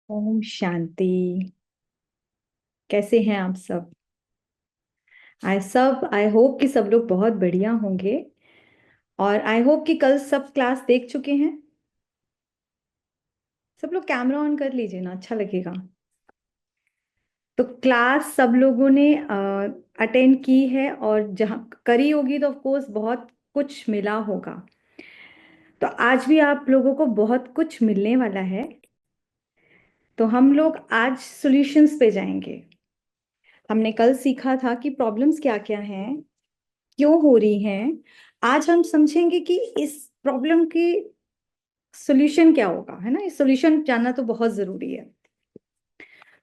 ओम शांति। कैसे हैं आप सब? आई होप कि सब लोग बहुत बढ़िया होंगे। और आई होप कि कल सब क्लास देख चुके हैं। सब लोग कैमरा ऑन कर लीजिए ना, अच्छा लगेगा। तो क्लास सब लोगों ने अटेंड की है, और जहाँ करी होगी तो ऑफ कोर्स बहुत कुछ मिला होगा। तो आज भी आप लोगों को बहुत कुछ मिलने वाला है। तो हम लोग आज सॉल्यूशंस पे जाएंगे। हमने कल सीखा था कि प्रॉब्लम्स क्या क्या हैं, क्यों हो रही हैं। आज हम समझेंगे कि इस प्रॉब्लम की सॉल्यूशन क्या होगा, है ना। इस सॉल्यूशन जानना तो बहुत जरूरी है।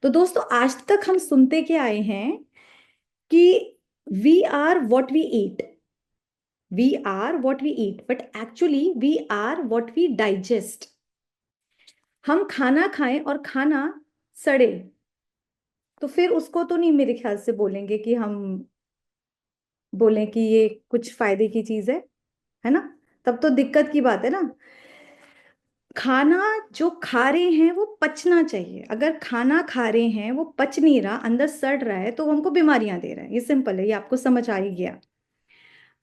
तो दोस्तों, आज तक हम सुनते क्या आए हैं कि we are what we eat. We are what we eat, but actually we are what we digest. हम खाना खाएं और खाना सड़े, तो फिर उसको तो नहीं मेरे ख्याल से बोलेंगे कि हम बोलें कि ये कुछ फायदे की चीज है ना। तब तो दिक्कत की बात है ना। खाना जो खा रहे हैं वो पचना चाहिए। अगर खाना खा रहे हैं वो पच नहीं रहा, अंदर सड़ रहा है, तो वो हमको बीमारियां दे रहा है। ये सिंपल है, ये आपको समझ आ ही गया।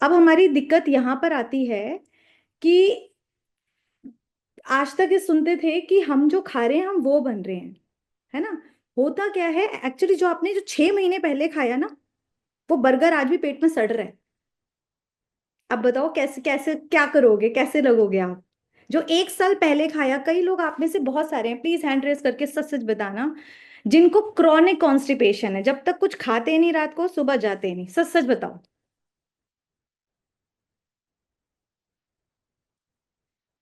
अब हमारी दिक्कत यहां पर आती है कि आज तक ये सुनते थे कि हम जो खा रहे हैं हम वो बन रहे हैं, है ना। होता क्या है एक्चुअली, जो आपने जो 6 महीने पहले खाया ना, वो बर्गर आज भी पेट में सड़ रहा है। अब बताओ कैसे कैसे क्या करोगे, कैसे लगोगे आप। जो 1 साल पहले खाया, कई लोग आप में से बहुत सारे हैं, प्लीज हैंड रेस करके सच सच बताना, जिनको क्रॉनिक कॉन्स्टिपेशन है, जब तक कुछ खाते नहीं रात को, सुबह जाते नहीं, सच सच बताओ।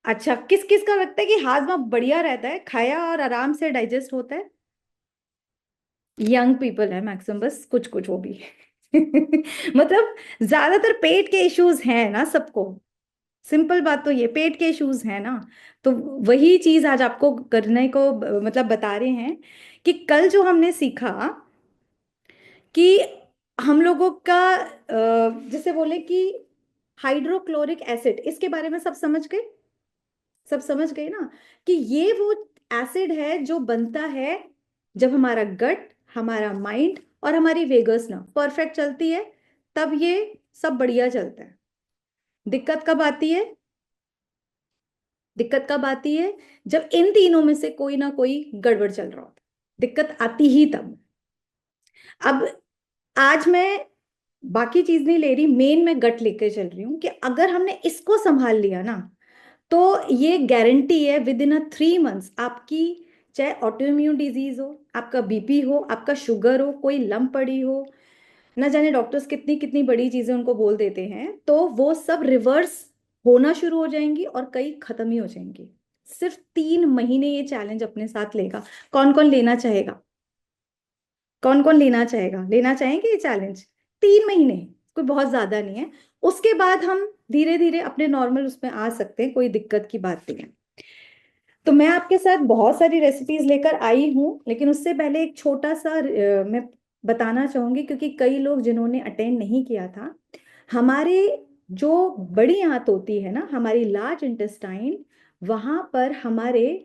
अच्छा, किस किस का लगता है कि हाजमा बढ़िया रहता है, खाया और आराम से डाइजेस्ट होता है? यंग पीपल है मैक्सिमम, बस कुछ कुछ वो भी मतलब ज्यादातर पेट के इश्यूज हैं ना सबको। सिंपल बात तो ये, पेट के इश्यूज है ना। तो वही चीज आज आपको करने को मतलब बता रहे हैं कि कल जो हमने सीखा कि हम लोगों का जैसे बोले कि हाइड्रोक्लोरिक एसिड, इसके बारे में सब समझ गए। सब समझ गए ना कि ये वो एसिड है जो बनता है जब हमारा गट, हमारा माइंड और हमारी वेगस ना परफेक्ट चलती है, तब ये सब बढ़िया चलता है। दिक्कत कब आती है? दिक्कत कब आती है? जब इन तीनों में से कोई ना कोई गड़बड़ चल रहा होता है, दिक्कत आती ही तब। अब आज मैं बाकी चीज नहीं ले रही, मेन मैं गट लेकर चल रही हूं कि अगर हमने इसको संभाल लिया ना, तो ये गारंटी है विद इन 3 मंथ्स आपकी, चाहे ऑटोइम्यून डिजीज हो, आपका बीपी हो, आपका शुगर हो, कोई लंप पड़ी हो, ना जाने डॉक्टर्स कितनी कितनी बड़ी चीजें उनको बोल देते हैं, तो वो सब रिवर्स होना शुरू हो जाएंगी और कई खत्म ही हो जाएंगी। सिर्फ 3 महीने ये चैलेंज अपने साथ लेगा। कौन कौन लेना चाहेगा? कौन कौन लेना चाहेगा, लेना चाहेंगे ये चैलेंज? 3 महीने कोई बहुत ज्यादा नहीं है। उसके बाद हम धीरे धीरे अपने नॉर्मल उसमें आ सकते हैं, कोई दिक्कत की बात नहीं है। तो मैं आपके साथ बहुत सारी रेसिपीज लेकर आई हूँ, लेकिन उससे पहले एक छोटा सा मैं बताना चाहूंगी, क्योंकि कई लोग जिन्होंने अटेंड नहीं किया था। हमारे जो बड़ी आंत होती है ना, हमारी लार्ज इंटेस्टाइन, वहां पर हमारे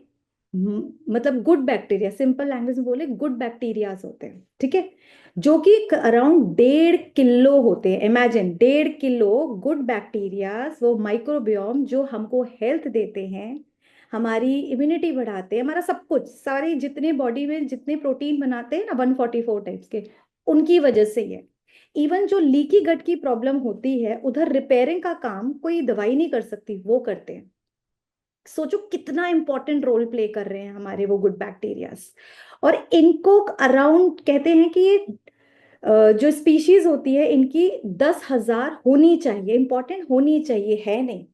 मतलब गुड बैक्टीरिया, सिंपल लैंग्वेज में बोले गुड बैक्टीरियाज होते हैं, ठीक है। जो कि अराउंड 1.5 किलो होते हैं। इमेजिन 1.5 किलो गुड बैक्टीरियाज, वो माइक्रोबियोम जो हमको हेल्थ देते हैं, हमारी इम्यूनिटी बढ़ाते हैं, हमारा सब कुछ, सारे जितने बॉडी में जितने प्रोटीन बनाते हैं ना, 144 टाइप्स के, उनकी वजह से ही है। इवन जो लीकी गट की प्रॉब्लम होती है, उधर रिपेयरिंग का काम कोई दवाई नहीं कर सकती, वो करते हैं। सोचो कितना इंपॉर्टेंट रोल प्ले कर रहे हैं हमारे वो गुड बैक्टीरियाज। और इनको अराउंड कहते हैं कि ये जो स्पीशीज होती है इनकी 10,000 होनी चाहिए, इंपॉर्टेंट होनी चाहिए, है नहीं।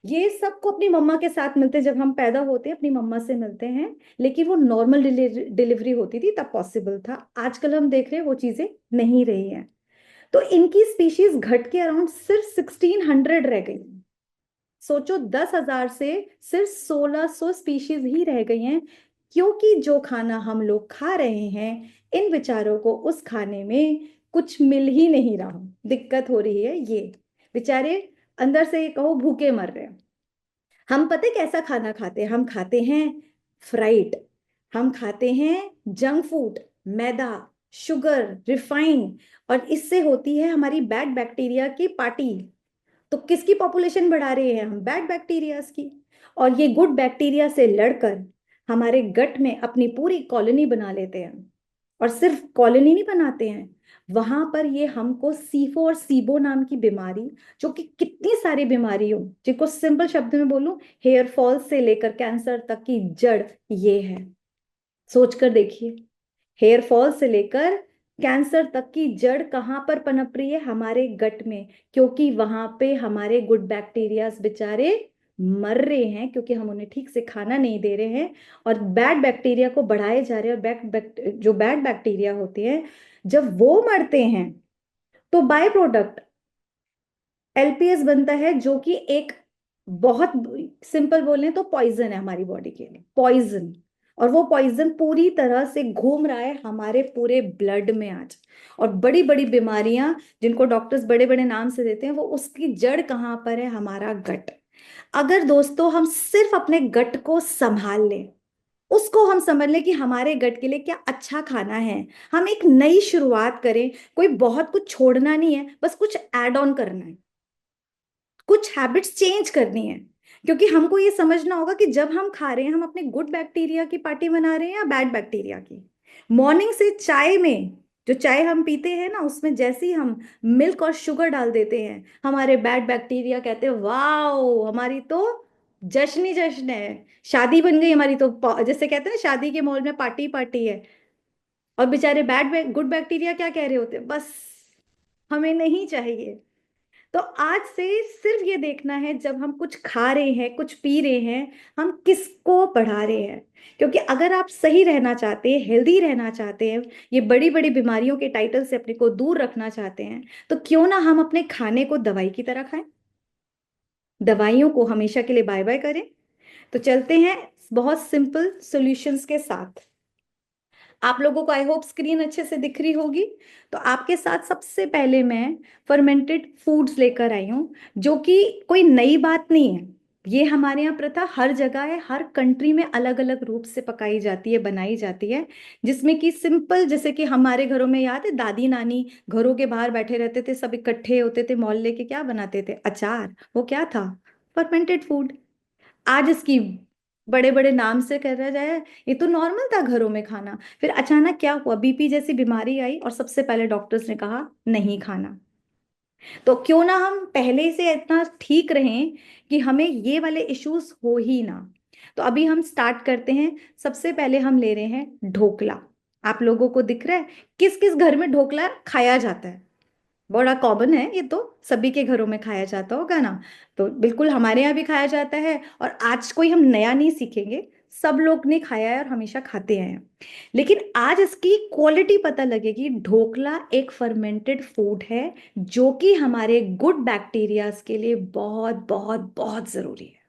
ये सबको अपनी मम्मा के साथ मिलते हैं, जब हम पैदा होते हैं अपनी मम्मा से मिलते हैं। लेकिन वो नॉर्मल डिलीवरी होती थी तब पॉसिबल था, आजकल हम देख रहे हैं वो चीजें नहीं रही हैं। तो इनकी स्पीशीज घट के अराउंड सिर्फ 1600 रह गई। सोचो 10,000 से सिर्फ 1600 स्पीशीज ही रह गई हैं, क्योंकि जो खाना हम लोग खा रहे हैं, इन बेचारों को उस खाने में कुछ मिल ही नहीं रहा। दिक्कत हो रही है ये, बेचारे अंदर से कहो भूखे मर रहे हैं। हम पता है कैसा खाना खाते हैं? हम खाते हैं फ्राइड, हम खाते हैं जंक फूड, मैदा, शुगर, रिफाइन, और इससे होती है हमारी बैड बैक्टीरिया की पार्टी। तो किसकी पॉपुलेशन बढ़ा रहे हैं हम? बैड बैक्टीरियाज की। और ये गुड बैक्टीरिया से लड़कर हमारे गट में अपनी पूरी कॉलोनी बना लेते हैं। और सिर्फ कॉलोनी नहीं बनाते हैं, वहां पर ये हमको सीफो और सीबो नाम की बीमारी, जो कि कितनी सारी बीमारियों, जिनको सिंपल शब्द में बोलूं, हेयर फॉल से लेकर कैंसर तक की जड़ ये है। सोच कर देखिए, हेयर फॉल से लेकर कैंसर तक की जड़ कहां पर पनप रही है? हमारे गट में। क्योंकि वहां पे हमारे गुड बैक्टीरियाज बेचारे मर रहे हैं, क्योंकि हम उन्हें ठीक से खाना नहीं दे रहे हैं और बैड बैक्टीरिया को बढ़ाए जा रहे हैं। और जो बैड बैक्टीरिया होते हैं, जब वो मरते हैं तो बाय प्रोडक्ट एलपीएस बनता है, जो कि एक बहुत सिंपल बोले तो पॉइजन है हमारी बॉडी के लिए, पॉइजन। और वो पॉइजन पूरी तरह से घूम रहा है हमारे पूरे ब्लड में आज। और बड़ी बड़ी बीमारियां जिनको डॉक्टर्स बड़े बड़े नाम से देते हैं, वो उसकी जड़ कहाँ पर है? हमारा गट। अगर दोस्तों हम सिर्फ अपने गट को संभाल लें, उसको हम समझ लें कि हमारे गट के लिए क्या अच्छा खाना है, हम एक नई शुरुआत करें। कोई बहुत कुछ छोड़ना नहीं है, बस कुछ ऐड ऑन करना है, कुछ हैबिट्स चेंज करनी है। क्योंकि हमको ये समझना होगा कि जब हम खा रहे हैं, हम अपने गुड बैक्टीरिया की पार्टी बना रहे हैं या बैड बैक्टीरिया की। मॉर्निंग से चाय में, जो चाय हम पीते हैं ना, उसमें जैसे ही हम मिल्क और शुगर डाल देते हैं, हमारे बैड बैक्टीरिया कहते हैं वाओ, हमारी तो जश्न ही जश्न है, शादी बन गई हमारी तो। जैसे कहते हैं ना, शादी के माहौल में पार्टी पार्टी है। और बेचारे गुड बैक्टीरिया क्या कह रहे होते हैं? बस हमें नहीं चाहिए। तो आज से सिर्फ ये देखना है, जब हम कुछ खा रहे हैं, कुछ पी रहे हैं, हम किसको बढ़ा रहे हैं। क्योंकि अगर आप सही रहना चाहते हैं, हेल्दी रहना चाहते हैं, ये बड़ी बड़ी बीमारियों के टाइटल से अपने को दूर रखना चाहते हैं, तो क्यों ना हम अपने खाने को दवाई की तरह खाएं, दवाइयों को हमेशा के लिए बाय बाय करें। तो चलते हैं बहुत सिंपल सॉल्यूशंस के साथ। आप लोगों को आई होप स्क्रीन अच्छे से दिख रही होगी। तो आपके साथ सबसे पहले मैं फर्मेंटेड फूड्स लेकर आई हूँ, जो कि कोई नई बात नहीं है। ये हमारे यहाँ प्रथा हर जगह है, हर कंट्री में अलग अलग रूप से पकाई जाती है, बनाई जाती है। जिसमें कि सिंपल, जैसे कि हमारे घरों में याद है, दादी नानी घरों के बाहर बैठे रहते थे, सब इकट्ठे होते थे, मोहल्ले के क्या बनाते थे? अचार। वो क्या था? Fermented food. आज इसकी बड़े बड़े नाम से कहा जाए, ये तो नॉर्मल था घरों में खाना। फिर अचानक क्या हुआ? बीपी जैसी बीमारी आई और सबसे पहले डॉक्टर्स ने कहा नहीं खाना। तो क्यों ना हम पहले से इतना ठीक रहें कि हमें ये वाले इश्यूज हो ही ना। तो अभी हम स्टार्ट करते हैं। सबसे पहले हम ले रहे हैं ढोकला। आप लोगों को दिख रहा है किस किस घर में ढोकला खाया जाता है? बड़ा कॉमन है, ये तो सभी के घरों में खाया जाता होगा ना। तो बिल्कुल हमारे यहाँ भी खाया जाता है, और आज कोई हम नया नहीं सीखेंगे, सब लोग ने खाया है और हमेशा खाते आए हैं। लेकिन आज इसकी क्वालिटी पता लगेगी। ढोकला एक फर्मेंटेड फूड है, जो कि हमारे गुड बैक्टीरियाज के लिए बहुत बहुत बहुत जरूरी है।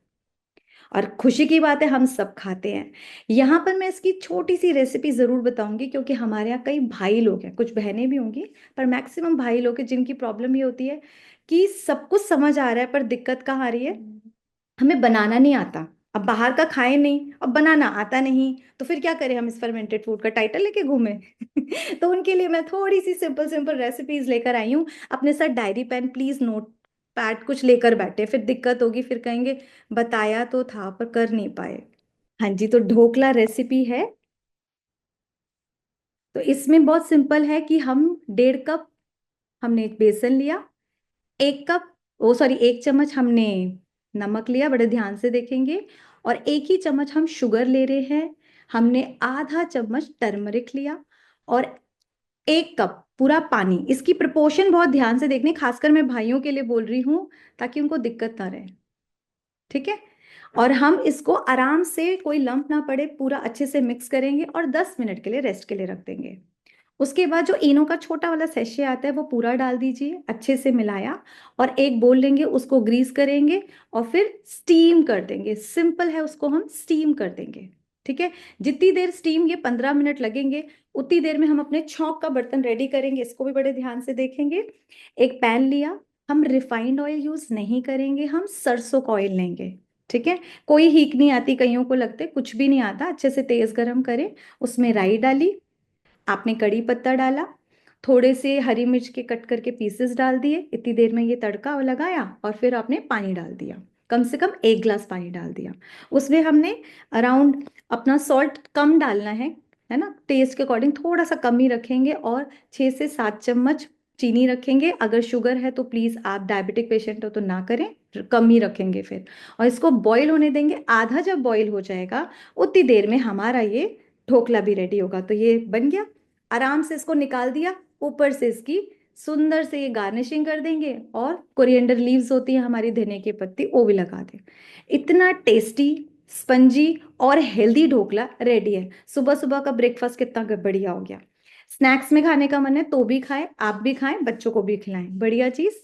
और खुशी की बात है, हम सब खाते हैं। यहाँ पर मैं इसकी छोटी सी रेसिपी जरूर बताऊंगी, क्योंकि हमारे यहाँ कई भाई लोग हैं, कुछ बहनें भी होंगी, पर मैक्सिमम भाई लोग हैं जिनकी प्रॉब्लम ये होती है कि सब कुछ समझ आ रहा है, पर दिक्कत कहाँ आ रही है? हमें बनाना नहीं आता। अब बाहर का खाए नहीं, अब बनाना आता नहीं, तो फिर क्या करें? हम इस फर्मेंटेड फूड का टाइटल लेके घूमे। तो उनके लिए मैं थोड़ी सी सिंपल सिंपल रेसिपीज लेकर आई हूँ। अपने साथ diary pen please, notepad कुछ लेकर बैठे, फिर दिक्कत होगी, फिर कहेंगे बताया तो था पर कर नहीं पाए। हाँ जी, तो ढोकला रेसिपी है। तो इसमें बहुत सिंपल है कि हम 1.5 कप हमने बेसन लिया, 1 कप, ओ सॉरी 1 चम्मच हमने नमक लिया, बड़े ध्यान से देखेंगे, और 1 ही चम्मच हम शुगर ले रहे हैं। हमने आधा चम्मच टर्मरिक लिया, और 1 कप पूरा पानी। इसकी प्रोपोर्शन बहुत ध्यान से देखनी, खासकर मैं भाइयों के लिए बोल रही हूँ, ताकि उनको दिक्कत ना रहे। ठीक है? और हम इसको आराम से, कोई लंप ना पड़े, पूरा अच्छे से मिक्स करेंगे और 10 मिनट के लिए रेस्ट के लिए रख देंगे। उसके बाद जो इनो का छोटा वाला सेशे आता है, वो पूरा डाल दीजिए, अच्छे से मिलाया, और एक बोल लेंगे, उसको ग्रीस करेंगे और फिर स्टीम कर देंगे। सिंपल है, उसको हम स्टीम कर देंगे। ठीक है? जितनी देर स्टीम, ये 15 मिनट लगेंगे, उतनी देर में हम अपने छौंक का बर्तन रेडी करेंगे। इसको भी बड़े ध्यान से देखेंगे। एक पैन लिया, हम रिफाइंड ऑयल यूज नहीं करेंगे, हम सरसों का ऑयल लेंगे। ठीक है, कोई हीक नहीं आती, कईयों को लगता है कुछ भी नहीं आता। अच्छे से तेज गरम करें, उसमें राई डाली, आपने कड़ी पत्ता डाला, थोड़े से हरी मिर्च के कट करके पीसेस डाल दिए, इतनी देर में ये तड़का लगाया और फिर आपने पानी डाल दिया, कम से कम 1 गिलास पानी डाल दिया। उसमें हमने अराउंड, अपना सॉल्ट कम डालना है ना, टेस्ट के अकॉर्डिंग थोड़ा सा कम ही रखेंगे, और 6 से 7 चम्मच चीनी रखेंगे। अगर शुगर है तो प्लीज, आप डायबिटिक पेशेंट हो तो ना करें, कम ही रखेंगे फिर। और इसको बॉईल होने देंगे, आधा जब बॉईल हो जाएगा उतनी देर में हमारा ये ढोकला भी रेडी होगा। तो ये बन गया, आराम से इसको निकाल दिया, ऊपर से इसकी सुंदर से ये गार्निशिंग कर देंगे, और कोरिएंडर लीव्स होती है हमारी, धनिया की पत्ती, वो भी लगा दें। इतना टेस्टी, स्पंजी और हेल्दी ढोकला रेडी है। सुबह सुबह का ब्रेकफास्ट कितना बढ़िया हो गया। स्नैक्स में खाने का मन है तो भी खाएं, आप भी खाएं, बच्चों को भी खिलाएं, बढ़िया चीज।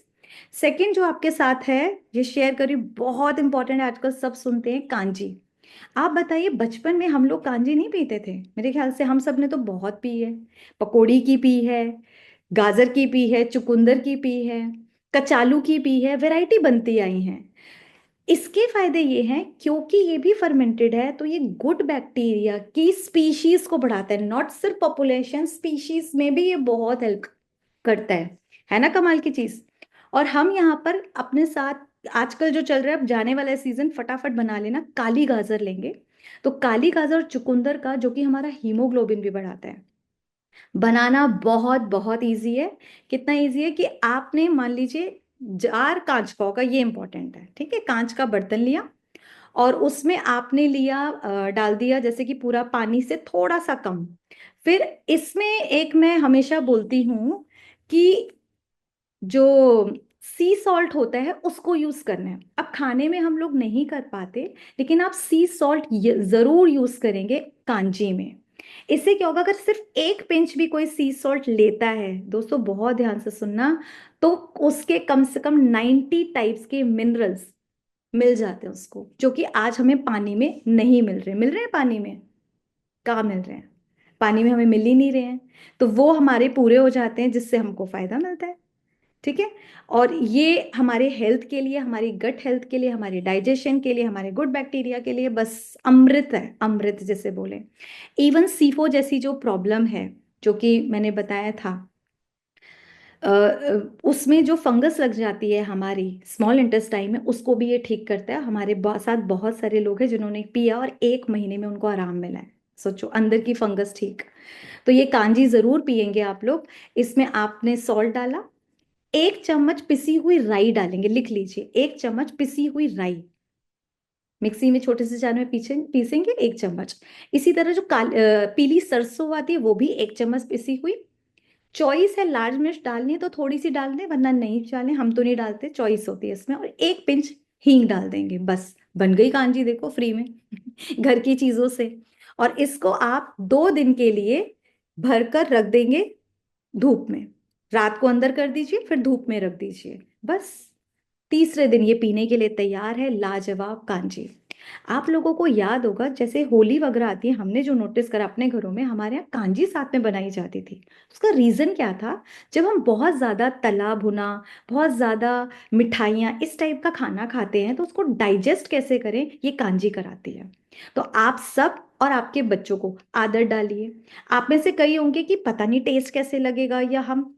सेकंड जो आपके साथ है, ये शेयर करी, बहुत इंपॉर्टेंट है, आजकल सब सुनते हैं कांजी। आप बताइए, बचपन में हम लोग कांजी नहीं पीते थे? मेरे ख्याल से हम सब ने तो बहुत पी है। पकौड़ी की पी है, गाजर की पी है, चुकंदर की पी है, कचालू की पी है, वैरायटी बनती आई हैं। इसके फायदे ये हैं, क्योंकि ये भी फर्मेंटेड है, तो ये गुड बैक्टीरिया की स्पीशीज को बढ़ाता है, नॉट सिर्फ पॉपुलेशन, स्पीशीज में भी ये बहुत हेल्प करता है ना, कमाल की चीज। और हम यहाँ पर अपने साथ, आजकल जो चल रहा है, अब जाने वाला है सीजन, फटाफट बना लेना, काली गाजर लेंगे। तो काली गाजर और चुकंदर का, जो कि हमारा हीमोग्लोबिन भी बढ़ाता है, बनाना बहुत बहुत इजी है। कितना इजी है कि आपने, मान लीजिए, जार कांच का होगा, ये इंपॉर्टेंट है, ठीक है, कांच का बर्तन लिया, और उसमें आपने लिया, डाल दिया जैसे कि पूरा पानी से थोड़ा सा कम। फिर इसमें एक मैं हमेशा बोलती हूँ कि जो सी सॉल्ट होता है उसको यूज करना है। अब खाने में हम लोग नहीं कर पाते, लेकिन आप सी सॉल्ट जरूर यूज करेंगे कांजी में। इससे क्या होगा, अगर सिर्फ एक पिंच भी कोई सी सॉल्ट लेता है, दोस्तों बहुत ध्यान से सुनना, तो उसके कम से कम 90 टाइप्स के मिनरल्स मिल जाते हैं उसको, जो कि आज हमें पानी में नहीं मिल रहे। मिल रहे हैं पानी में? कहाँ मिल रहे हैं? पानी में हमें मिल ही नहीं रहे हैं। तो वो हमारे पूरे हो जाते हैं, जिससे हमको फायदा मिलता है, ठीक है। और ये हमारे हेल्थ के लिए, हमारी गट हेल्थ के लिए, हमारे डाइजेशन के लिए, हमारे गुड बैक्टीरिया के लिए बस अमृत है, अमृत जैसे बोले। इवन सीफो जैसी जो प्रॉब्लम है, जो कि मैंने बताया था, उसमें जो फंगस लग जाती है हमारी स्मॉल इंटेस्टाइन में, उसको भी ये ठीक करता है। हमारे साथ बहुत सारे लोग हैं जिन्होंने पिया और 1 महीने में उनको आराम मिला है। सोचो, अंदर की फंगस ठीक। तो ये कांजी जरूर पियेंगे आप लोग। इसमें आपने सॉल्ट डाला, 1 चम्मच पिसी हुई राई डालेंगे, लिख लीजिए, 1 चम्मच पिसी हुई राई, मिक्सी में छोटे से जार में पीसेंगे 1 चम्मच। इसी तरह जो पीली सरसों आती है, वो भी 1 चम्मच पिसी हुई। चॉइस है, लार्ज मिर्च डालनी है तो थोड़ी सी डाल दें, वरना नहीं डालें, हम तो नहीं डालते, चॉइस होती है इसमें। और 1 पिंच हींग डाल देंगे, बस बन गई कांजी, देखो फ्री में घर की चीजों से। और इसको आप 2 दिन के लिए भर कर रख देंगे धूप में। रात को अंदर कर दीजिए, फिर धूप में रख दीजिए, बस तीसरे दिन ये पीने के लिए तैयार है, लाजवाब कांजी। आप लोगों को याद होगा, जैसे होली वगैरह आती है, हमने जो नोटिस करा अपने घरों में, हमारे यहाँ कांजी साथ में बनाई जाती थी। उसका रीजन क्या था? जब हम बहुत ज्यादा तला भुना, बहुत ज्यादा मिठाइयाँ, इस टाइप का खाना खाते हैं, तो उसको डाइजेस्ट कैसे करें, ये कांजी कराती है। तो आप सब और आपके बच्चों को आदत डालिए। आप में से कई होंगे कि पता नहीं टेस्ट कैसे लगेगा, या हम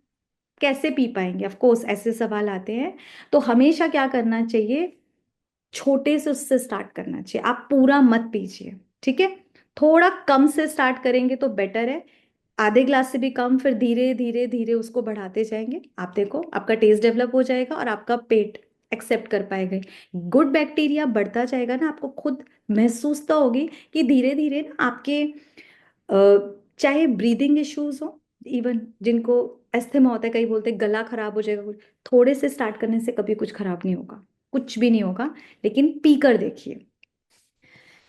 कैसे पी पाएंगे, ऑफ कोर्स ऐसे सवाल आते हैं। तो हमेशा क्या करना चाहिए, छोटे से उससे स्टार्ट करना चाहिए, आप पूरा मत पीजिए, ठीक है, थोड़ा कम से स्टार्ट करेंगे तो बेटर है। आधे ग्लास से भी कम, फिर धीरे धीरे धीरे उसको बढ़ाते जाएंगे, आप देखो आपका टेस्ट डेवलप हो जाएगा और आपका पेट एक्सेप्ट कर पाएगा। गुड बैक्टीरिया बढ़ता जाएगा ना, आपको खुद महसूस तो होगी कि धीरे धीरे ना आपके चाहे ब्रीदिंग इश्यूज हो, इवन जिनको एस्थमा होता है, कई बोलते हैं गला खराब हो जाएगा, थोड़े से स्टार्ट करने से कभी कुछ खराब नहीं होगा, कुछ भी नहीं होगा। लेकिन पी कर देखिए।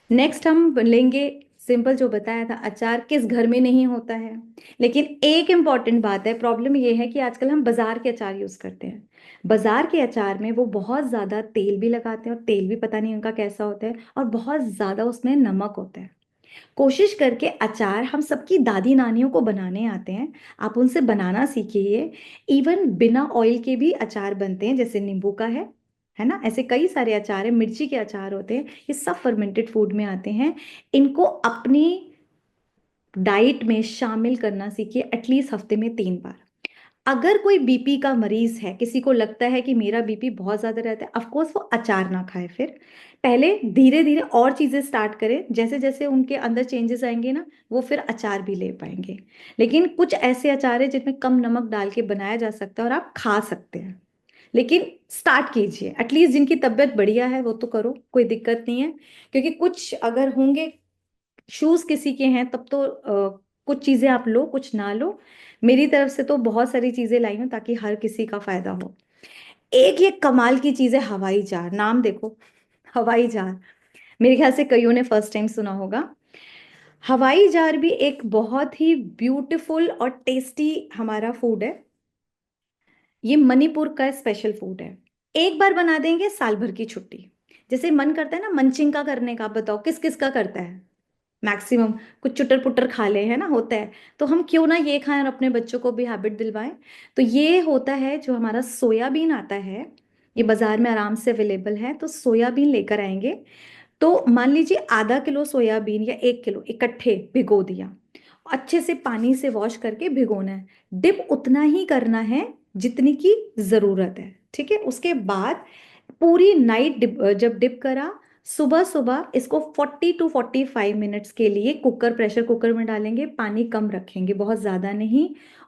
नेक्स्ट हम लेंगे, सिंपल जो बताया था, अचार किस घर में नहीं होता है। लेकिन एक इंपॉर्टेंट बात है, प्रॉब्लम ये है कि आजकल हम बाजार के अचार यूज करते हैं। बाजार के अचार में वो बहुत ज्यादा तेल भी लगाते हैं, और तेल भी पता नहीं उनका कैसा होता है, और बहुत ज्यादा उसमें नमक होता है। कोशिश करके अचार हम सबकी दादी नानियों को बनाने आते हैं, आप उनसे बनाना सीखिए। इवन बिना ऑयल के भी अचार बनते हैं, जैसे नींबू का है, है ना, ऐसे कई सारे अचार है, मिर्ची के अचार होते हैं, ये सब फर्मेंटेड फूड में आते हैं। इनको अपनी डाइट में शामिल करना सीखिए, एटलीस्ट हफ्ते में 3 बार। अगर कोई बीपी का मरीज है, किसी को लगता है कि मेरा बीपी बहुत ज्यादा रहता है, ऑफ कोर्स वो अचार ना खाए, फिर पहले धीरे धीरे और चीजें स्टार्ट करें, जैसे जैसे उनके अंदर चेंजेस आएंगे ना, वो फिर अचार भी ले पाएंगे। लेकिन कुछ ऐसे अचार है जिनमें कम नमक डाल के बनाया जा सकता है और आप खा सकते हैं। लेकिन स्टार्ट कीजिए, एटलीस्ट जिनकी तबीयत बढ़िया है वो तो करो, कोई दिक्कत नहीं है। क्योंकि कुछ अगर होंगे शूज किसी के हैं तब तो कुछ चीजें आप लो, कुछ ना लो। मेरी तरफ से तो बहुत सारी चीजें लाई हूं ताकि हर किसी का फायदा हो। एक ये कमाल की चीज है हवाई जहाज, नाम देखो, हवाई जहाज। मेरे ख्याल से कईयों ने फर्स्ट टाइम सुना होगा। हवाई जहाज भी एक बहुत ही ब्यूटीफुल और टेस्टी हमारा फूड है। ये मणिपुर का स्पेशल फूड है। एक बार बना देंगे, साल भर की छुट्टी। जैसे मन करता है ना मंचिंग का करने का, बताओ किस किस का करता है मैक्सिमम, कुछ चुटर पुटर खा ले, है ना, होता है। तो हम क्यों ना ये खाएं और अपने बच्चों को भी हैबिट दिलवाएं। तो ये होता है जो हमारा सोयाबीन आता है, ये बाजार में आराम से अवेलेबल है, तो सोयाबीन लेकर आएंगे। तो मान लीजिए आधा किलो सोयाबीन या 1 किलो इकट्ठे भिगो दिया, अच्छे से पानी से वॉश करके भिगोना है। डिप उतना ही करना है जितनी की जरूरत है, ठीक है। उसके बाद पूरी नाइट जब डिप करा, सुबह सुबह इसको 40 to 45 मिनट्स के लिए कुकर, प्रेशर कुकर में डालेंगे, पानी कम रखेंगे, बहुत ज़्यादा नहीं।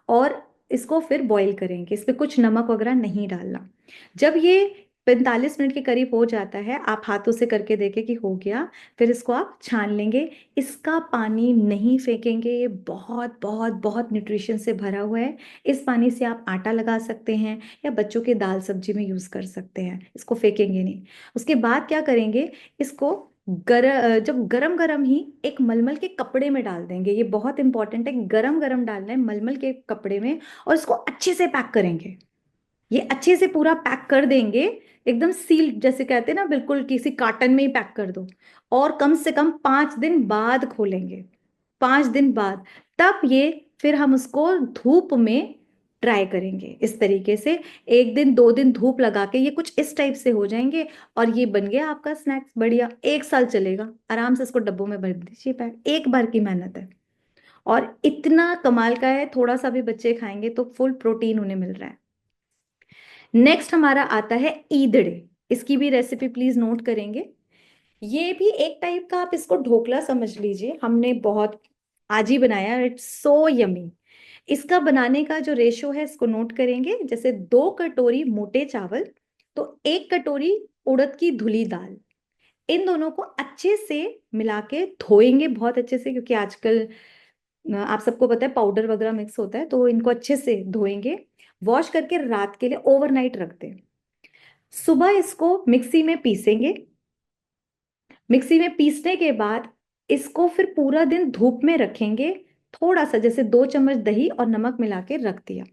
और इसको फिर बॉईल करेंगे, इसमें कुछ नमक वगैरह नहीं डालना। जब ये 45 मिनट के करीब हो जाता है, आप हाथों से करके देखें कि हो गया, फिर इसको आप छान लेंगे। इसका पानी नहीं फेंकेंगे, ये बहुत बहुत बहुत न्यूट्रिशन से भरा हुआ है। इस पानी से आप आटा लगा सकते हैं या बच्चों के दाल सब्जी में यूज कर सकते हैं, इसको फेंकेंगे नहीं। उसके बाद क्या करेंगे, इसको जब गरम गरम ही एक मलमल के कपड़े में डाल देंगे, ये बहुत इंपॉर्टेंट है, गरम गरम डालना है मलमल के कपड़े में। और इसको अच्छे से पैक करेंगे, ये अच्छे से पूरा पैक कर देंगे, एकदम सील जैसे कहते हैं ना, बिल्कुल किसी कार्टन में ही पैक कर दो। और कम से कम 5 दिन बाद खोलेंगे, 5 दिन बाद। तब ये फिर हम उसको धूप में ट्राई करेंगे इस तरीके से। 1 दिन 2 दिन धूप लगा के ये कुछ इस टाइप से हो जाएंगे, और ये बन गया आपका स्नैक्स, बढ़िया 1 साल चलेगा आराम से। इसको डब्बों में भर दीजिए पैक, एक बार की मेहनत है। और इतना कमाल का है, थोड़ा सा भी बच्चे खाएंगे तो फुल प्रोटीन उन्हें मिल रहा है। नेक्स्ट हमारा आता है ईदड़े। इसकी भी रेसिपी प्लीज नोट करेंगे। ये भी एक टाइप का, आप इसको ढोकला समझ लीजिए, हमने बहुत आज ही बनाया, इट्स सो यमी। इसका बनाने का जो रेशो है इसको नोट करेंगे, जैसे 2 कटोरी मोटे चावल, तो 1 कटोरी उड़द की धुली दाल। इन दोनों को अच्छे से मिला के धोएंगे बहुत अच्छे से, क्योंकि आजकल आप सबको पता है पाउडर वगैरह मिक्स होता है, तो इनको अच्छे से धोएंगे। वॉश करके रात के लिए ओवरनाइट रख दें। सुबह इसको मिक्सी में पीसेंगे। मिक्सी में पीसने के बाद इसको फिर पूरा दिन धूप में रखेंगे, थोड़ा सा जैसे 2 चम्मच दही और नमक मिला के रख दिया।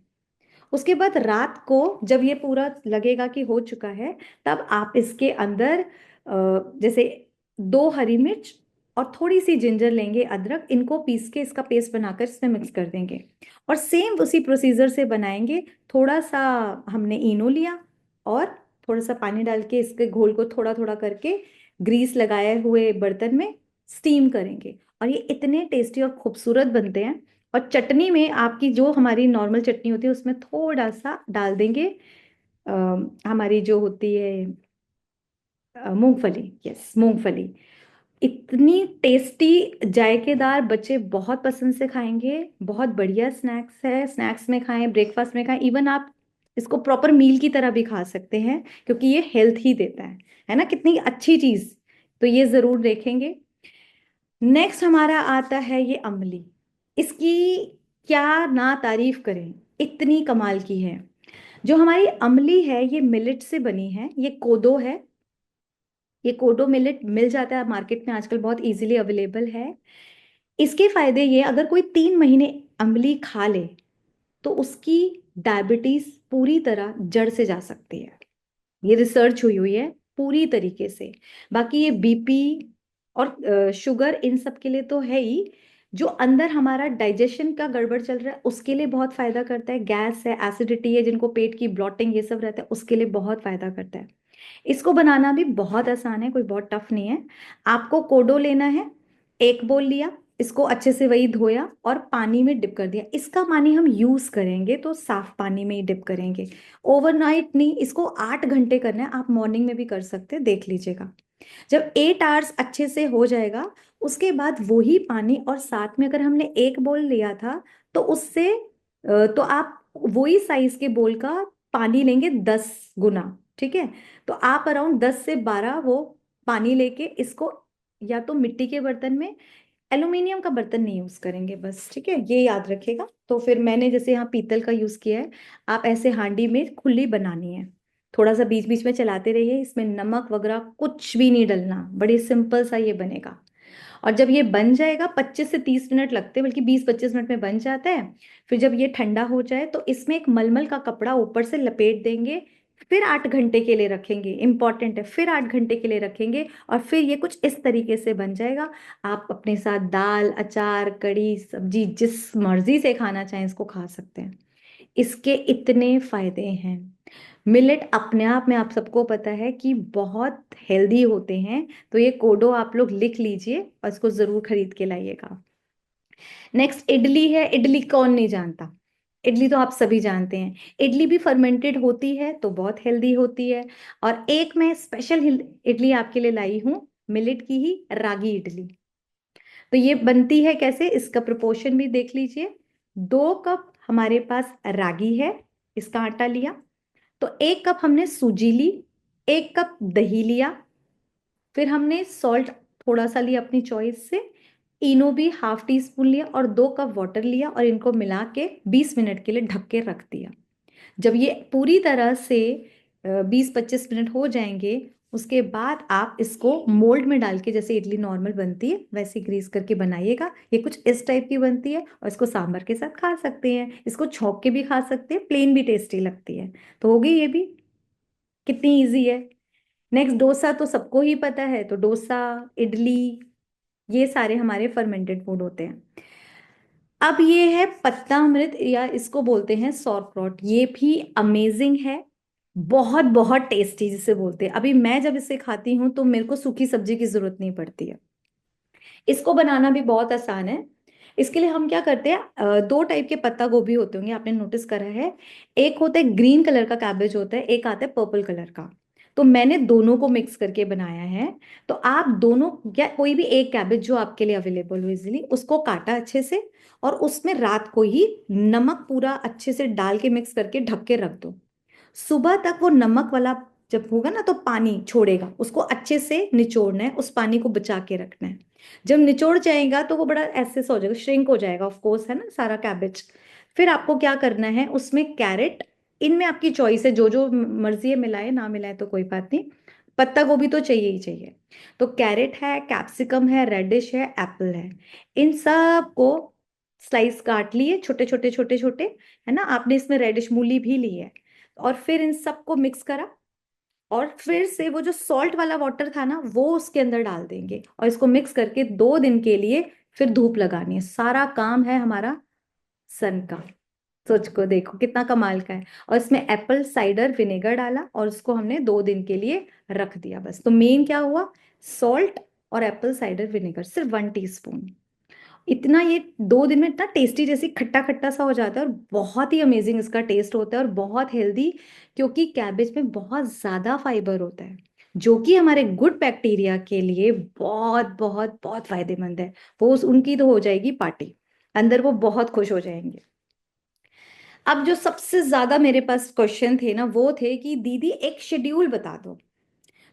उसके बाद रात को जब ये पूरा लगेगा कि हो चुका है, तब आप इसके अंदर जैसे 2 हरी मिर्च और थोड़ी सी जिंजर लेंगे, अदरक, इनको पीस के इसका पेस्ट बनाकर इसमें मिक्स कर देंगे। और सेम उसी प्रोसीजर से बनाएंगे। थोड़ा सा हमने इनो लिया और थोड़ा सा पानी डाल के इसके घोल को थोड़ा थोड़ा करके ग्रीस लगाए हुए बर्तन में स्टीम करेंगे। और ये इतने टेस्टी और खूबसूरत बनते हैं। और चटनी में आपकी जो हमारी नॉर्मल चटनी होती है उसमें थोड़ा सा डाल देंगे अ, हमारी जो होती है मूंगफली, यस मूंगफली। इतनी टेस्टी, जायकेदार, बच्चे बहुत पसंद से खाएंगे। बहुत बढ़िया स्नैक्स है, स्नैक्स में खाएं, ब्रेकफास्ट में खाएं, इवन आप इसको प्रॉपर मील की तरह भी खा सकते हैं, क्योंकि ये हेल्थ ही देता है ना, कितनी अच्छी चीज। तो ये जरूर देखेंगे। नेक्स्ट हमारा आता है ये अमली। इसकी क्या ना तारीफ करें, इतनी कमाल की है। जो हमारी अमली है ये मिलेट से बनी है, ये कोदो है। ये कोडो मिलेट मिल जाता है मार्केट में आजकल, बहुत इजीली अवेलेबल है। इसके फायदे ये, अगर कोई 3 महीने अम्ली खा ले तो उसकी डायबिटीज पूरी तरह जड़ से जा सकती है। ये रिसर्च हुई हुई है पूरी तरीके से। बाकी ये बीपी और शुगर इन सब के लिए तो है ही, जो अंदर हमारा डाइजेशन का गड़बड़ चल रहा है उसके लिए बहुत फायदा करता है। गैस है, एसिडिटी है, जिनको पेट की ब्लॉटिंग ये सब रहता है उसके लिए बहुत फायदा करता है। इसको बनाना भी बहुत आसान है, कोई बहुत टफ नहीं है। आपको कोडो लेना है, 1 बोल लिया, इसको अच्छे से वही धोया और पानी में डिप कर दिया। इसका पानी हम यूज करेंगे तो साफ पानी में ही डिप करेंगे, ओवरनाइट नहीं। इसको 8 घंटे करना है, आप मॉर्निंग में भी कर सकते हैं, देख लीजिएगा। जब 8 आवर्स अच्छे से हो जाएगा, उसके बाद वही पानी और साथ में अगर हमने 1 बोल लिया था तो उससे तो आप वही साइज के बोल का पानी लेंगे 10 गुना, ठीक है। तो आप अराउंड 10 से 12 वो पानी लेके इसको या तो मिट्टी के बर्तन में, एल्यूमिनियम का बर्तन नहीं यूज करेंगे बस, ठीक है, ये याद रखेगा। तो फिर मैंने जैसे यहाँ पीतल का यूज किया है, आप ऐसे हांडी में खुली बनानी है। थोड़ा सा बीच बीच में चलाते रहिए, इसमें नमक वगैरह कुछ भी नहीं डलना, बड़ी सिंपल सा ये बनेगा। और जब ये बन जाएगा, 25 से 30 मिनट लगते हैं, बल्कि 20-25 मिनट में बन जाता है। फिर जब ये ठंडा हो जाए तो इसमें एक मलमल का कपड़ा ऊपर से लपेट देंगे, फिर 8 घंटे के लिए रखेंगे, इंपॉर्टेंट है, फिर 8 घंटे के लिए रखेंगे। और फिर ये कुछ इस तरीके से बन जाएगा। आप अपने साथ दाल, अचार, कड़ी, सब्जी जिस मर्जी से खाना चाहें इसको खा सकते हैं। इसके इतने फायदे हैं। मिलेट अपने आप में आप सबको पता है कि बहुत हेल्दी होते हैं। तो ये कोडो आप लोग लिख लीजिए और इसको जरूर खरीद के लाइएगा। नेक्स्ट इडली है। इडली कौन नहीं जानता, इडली तो आप सभी जानते हैं। इडली भी फर्मेंटेड होती है तो बहुत हेल्दी होती है। और एक मैं स्पेशल इडली आपके लिए लाई हूँ, मिलेट की ही, रागी इडली। तो ये बनती है कैसे, इसका प्रोपोर्शन भी देख लीजिए। 2 कप हमारे पास रागी है, इसका आटा लिया। तो 1 कप हमने सूजी ली, 1 कप दही लिया, फिर हमने सॉल्ट थोड़ा सा लिया अपनी चॉइस से, इनो भी ½ टी स्पून लिया और 2 कप वाटर लिया और इनको मिला के 20 मिनट के लिए ढक के रख दिया। जब ये पूरी तरह से 20-25 मिनट हो जाएंगे, उसके बाद आप इसको मोल्ड में डाल के, जैसे इडली नॉर्मल बनती है वैसे ग्रीस करके बनाइएगा। ये कुछ इस टाइप की बनती है और इसको सांभर के साथ खा सकते हैं, इसको छौंक के भी खा सकते हैं, प्लेन भी टेस्टी लगती है। तो हो गई ये भी, कितनी इजी है। नेक्स्ट डोसा तो सबको ही पता है, तो डोसा, इडली, ये सारे हमारे फर्मेंटेड फूड होते हैं। अब ये है पत्ता अमृत, या इसको बोलते हैं सौरक्रॉट। ये भी अमेजिंग है, बहुत बहुत टेस्टी जिसे बोलते हैं। अभी मैं जब इसे खाती हूँ तो मेरे को सूखी सब्जी की जरूरत नहीं पड़ती है। इसको बनाना भी बहुत आसान है। इसके लिए हम क्या करते हैं, 2 टाइप के पत्ता गोभी होते होंगे, आपने नोटिस करा है। एक होता है ग्रीन कलर का कैबेज होता है, एक आता है पर्पल कलर का। तो मैंने दोनों को मिक्स करके बनाया है। तो आप दोनों, या कोई भी एक कैबेज जो आपके लिए अवेलेबल हो इजिली, उसको काटा अच्छे से और उसमें रात को ही नमक पूरा अच्छे से डाल के मिक्स करके ढक के रख दो। सुबह तक वो नमक वाला जब होगा ना तो पानी छोड़ेगा, उसको अच्छे से निचोड़ना है, उस पानी को बचा के रखना है। जब निचोड़ जाएगा तो वो बड़ा ऐसे सा हो जाएगा, श्रिंक हो जाएगा ऑफ कोर्स, है ना, सारा कैबेज। फिर आपको क्या करना है, उसमें कैरेट, इनमें आपकी चॉइस है, जो जो मर्जी है मिलाए, ना मिलाए तो कोई बात नहीं। पत्ता गोभी तो चाहिए ही चाहिए। तो कैरेट है, कैप्सिकम है, रेडिश है, एप्पल है, इन सब को स्लाइस काट लिए छोटे छोटे छोटे छोटे, है ना। आपने इसमें रेडिश मूली भी ली है। और फिर इन सबको मिक्स करा और फिर से वो जो सॉल्ट वाला वाटर था ना वो उसके अंदर डाल देंगे और इसको मिक्स करके 2 दिन के लिए फिर धूप लगानी है। सारा काम है हमारा सन का। सोच को देखो कितना कमाल का है। और इसमें एप्पल साइडर विनेगर डाला और उसको हमने 2 दिन के लिए रख दिया। बस तो मेन क्या हुआ, सॉल्ट और एप्पल साइडर विनेगर, सिर्फ 1 टीस्पून। इतना ये 2 दिन में इतना टेस्टी, जैसे खट्टा खट्टा सा हो जाता है और बहुत ही अमेजिंग इसका टेस्ट होता है और बहुत हेल्दी। क्योंकि कैबेज में बहुत ज्यादा फाइबर होता है जो कि हमारे गुड बैक्टीरिया के लिए बहुत बहुत बहुत फायदेमंद है। उनकी तो हो जाएगी पार्टी, अंदर वो बहुत खुश हो जाएंगे। अब जो सबसे ज्यादा मेरे पास क्वेश्चन थे ना वो थे कि दीदी एक शेड्यूल बता दो।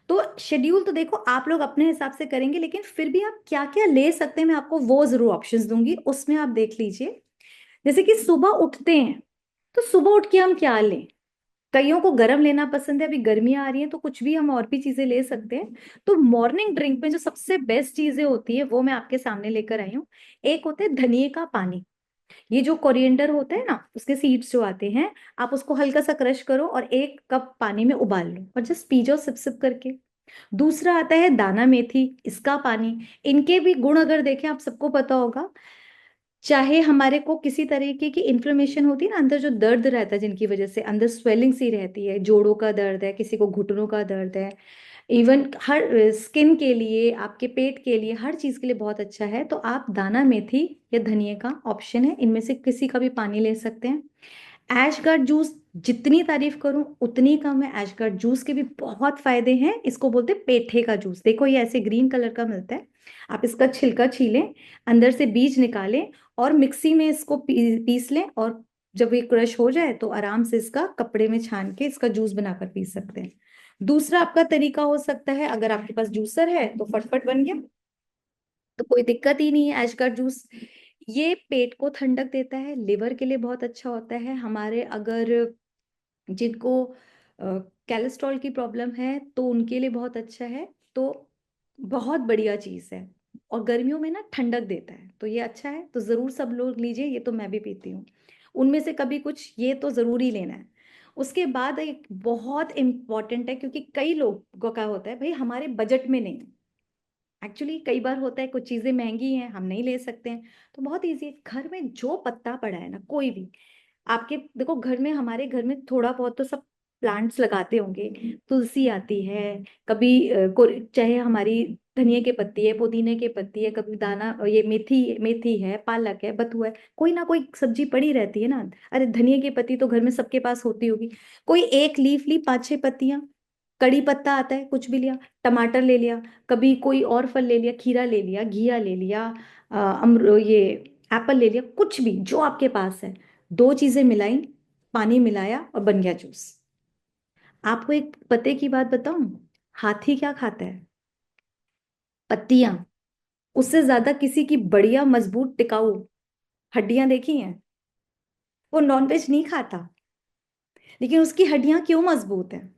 तो शेड्यूल तो देखो आप लोग अपने हिसाब से करेंगे, लेकिन फिर भी आप क्या क्या ले सकते हैं मैं आपको वो जरूर ऑप्शंस दूंगी, उसमें आप देख लीजिए। जैसे कि सुबह उठते हैं तो सुबह उठ के हम क्या लें। कईयों को गर्म लेना पसंद है, अभी गर्मियां आ रही हैं तो कुछ भी हम और भी चीजें ले सकते हैं। तो मॉर्निंग ड्रिंक में जो सबसे बेस्ट चीजें होती है वो मैं आपके सामने लेकर आई हूँ। एक होता है धनिए का पानी। ये जो कोरिएंडर होता है ना उसके सीड्स जो आते हैं, आप उसको हल्का सा क्रश करो और 1 कप पानी में उबाल लो और जस्ट पी जाओ सिप सिप करके। दूसरा आता है दाना मेथी, इसका पानी। इनके भी गुण अगर देखें, आप सबको पता होगा, चाहे हमारे को किसी तरीके की इन्फ्लेमेशन होती है ना, अंदर जो दर्द रहता है जिनकी वजह से अंदर स्वेलिंग सी रहती है, जोड़ों का दर्द है, किसी को घुटनों का दर्द है, इवन हर स्किन के लिए, आपके पेट के लिए, हर चीज के लिए बहुत अच्छा है। तो आप दाना मेथी या धनिए का ऑप्शन है, इनमें से किसी का भी पानी ले सकते हैं। ऐशगर्ड जूस, जितनी तारीफ करूं उतनी कम है। ऐशगर्ड जूस के भी बहुत फायदे हैं। इसको बोलते हैं पेठे का जूस। देखो ये ऐसे ग्रीन कलर का मिलता है। आप इसका छिलका छीलें, अंदर से बीज निकालें और मिक्सी में इसको पीस लें, और जब ये क्रश हो जाए तो आराम से इसका कपड़े में छान के इसका जूस बनाकर पी सकते हैं। दूसरा आपका तरीका हो सकता है, अगर आपके पास जूसर है तो फटफट बन गया, तो कोई दिक्कत ही नहीं है। ऐश का जूस ये पेट को ठंडक देता है, लिवर के लिए बहुत अच्छा होता है। हमारे अगर जिनको कैलेस्ट्रॉल की प्रॉब्लम है तो उनके लिए बहुत अच्छा है। तो बहुत बढ़िया चीज़ है, और गर्मियों में ना ठंडक देता है, तो ये अच्छा है। तो ज़रूर सब लोग लीजिए, ये तो मैं भी पीती हूँ। उनमें से कभी कुछ ये तो ज़रूर ही लेना है। उसके बाद एक बहुत इम्पॉर्टेंट है, क्योंकि कई लोग को क्या होता है, भाई हमारे बजट में नहीं। एक्चुअली कई बार होता है कुछ चीज़ें महंगी हैं, हम नहीं ले सकते हैं। तो बहुत ईजी है, घर में जो पत्ता पड़ा है ना, कोई भी आपके, देखो घर में, हमारे घर में थोड़ा बहुत तो सब प्लांट्स लगाते होंगे। तुलसी आती है कभी, चाहे हमारी धनिया के पत्ती है, पुदीने के पत्ती है, कभी दाना ये मेथी मेथी है, पालक है, बथुआ है, कोई ना कोई सब्जी पड़ी रहती है ना। अरे धनिया की पत्ती तो घर में सबके पास होती होगी। कोई एक लीफ ली, पांच छह पत्तियां, कड़ी पत्ता आता है, कुछ भी लिया, टमाटर ले लिया, कभी कोई और फल ले लिया, खीरा ले लिया, घिया ले लिया, अमर ये एप्पल ले लिया, कुछ भी जो आपके पास है, दो चीजें मिलाई, पानी मिलाया और बन गया जूस। आपको एक पते की बात बताऊं, हाथी क्या खाता है? पत्तियां। उससे ज्यादा किसी की बढ़िया मजबूत टिकाऊ हड्डियां देखी हैं? वो नॉनवेज नहीं खाता, लेकिन उसकी हड्डियां क्यों मजबूत हैं?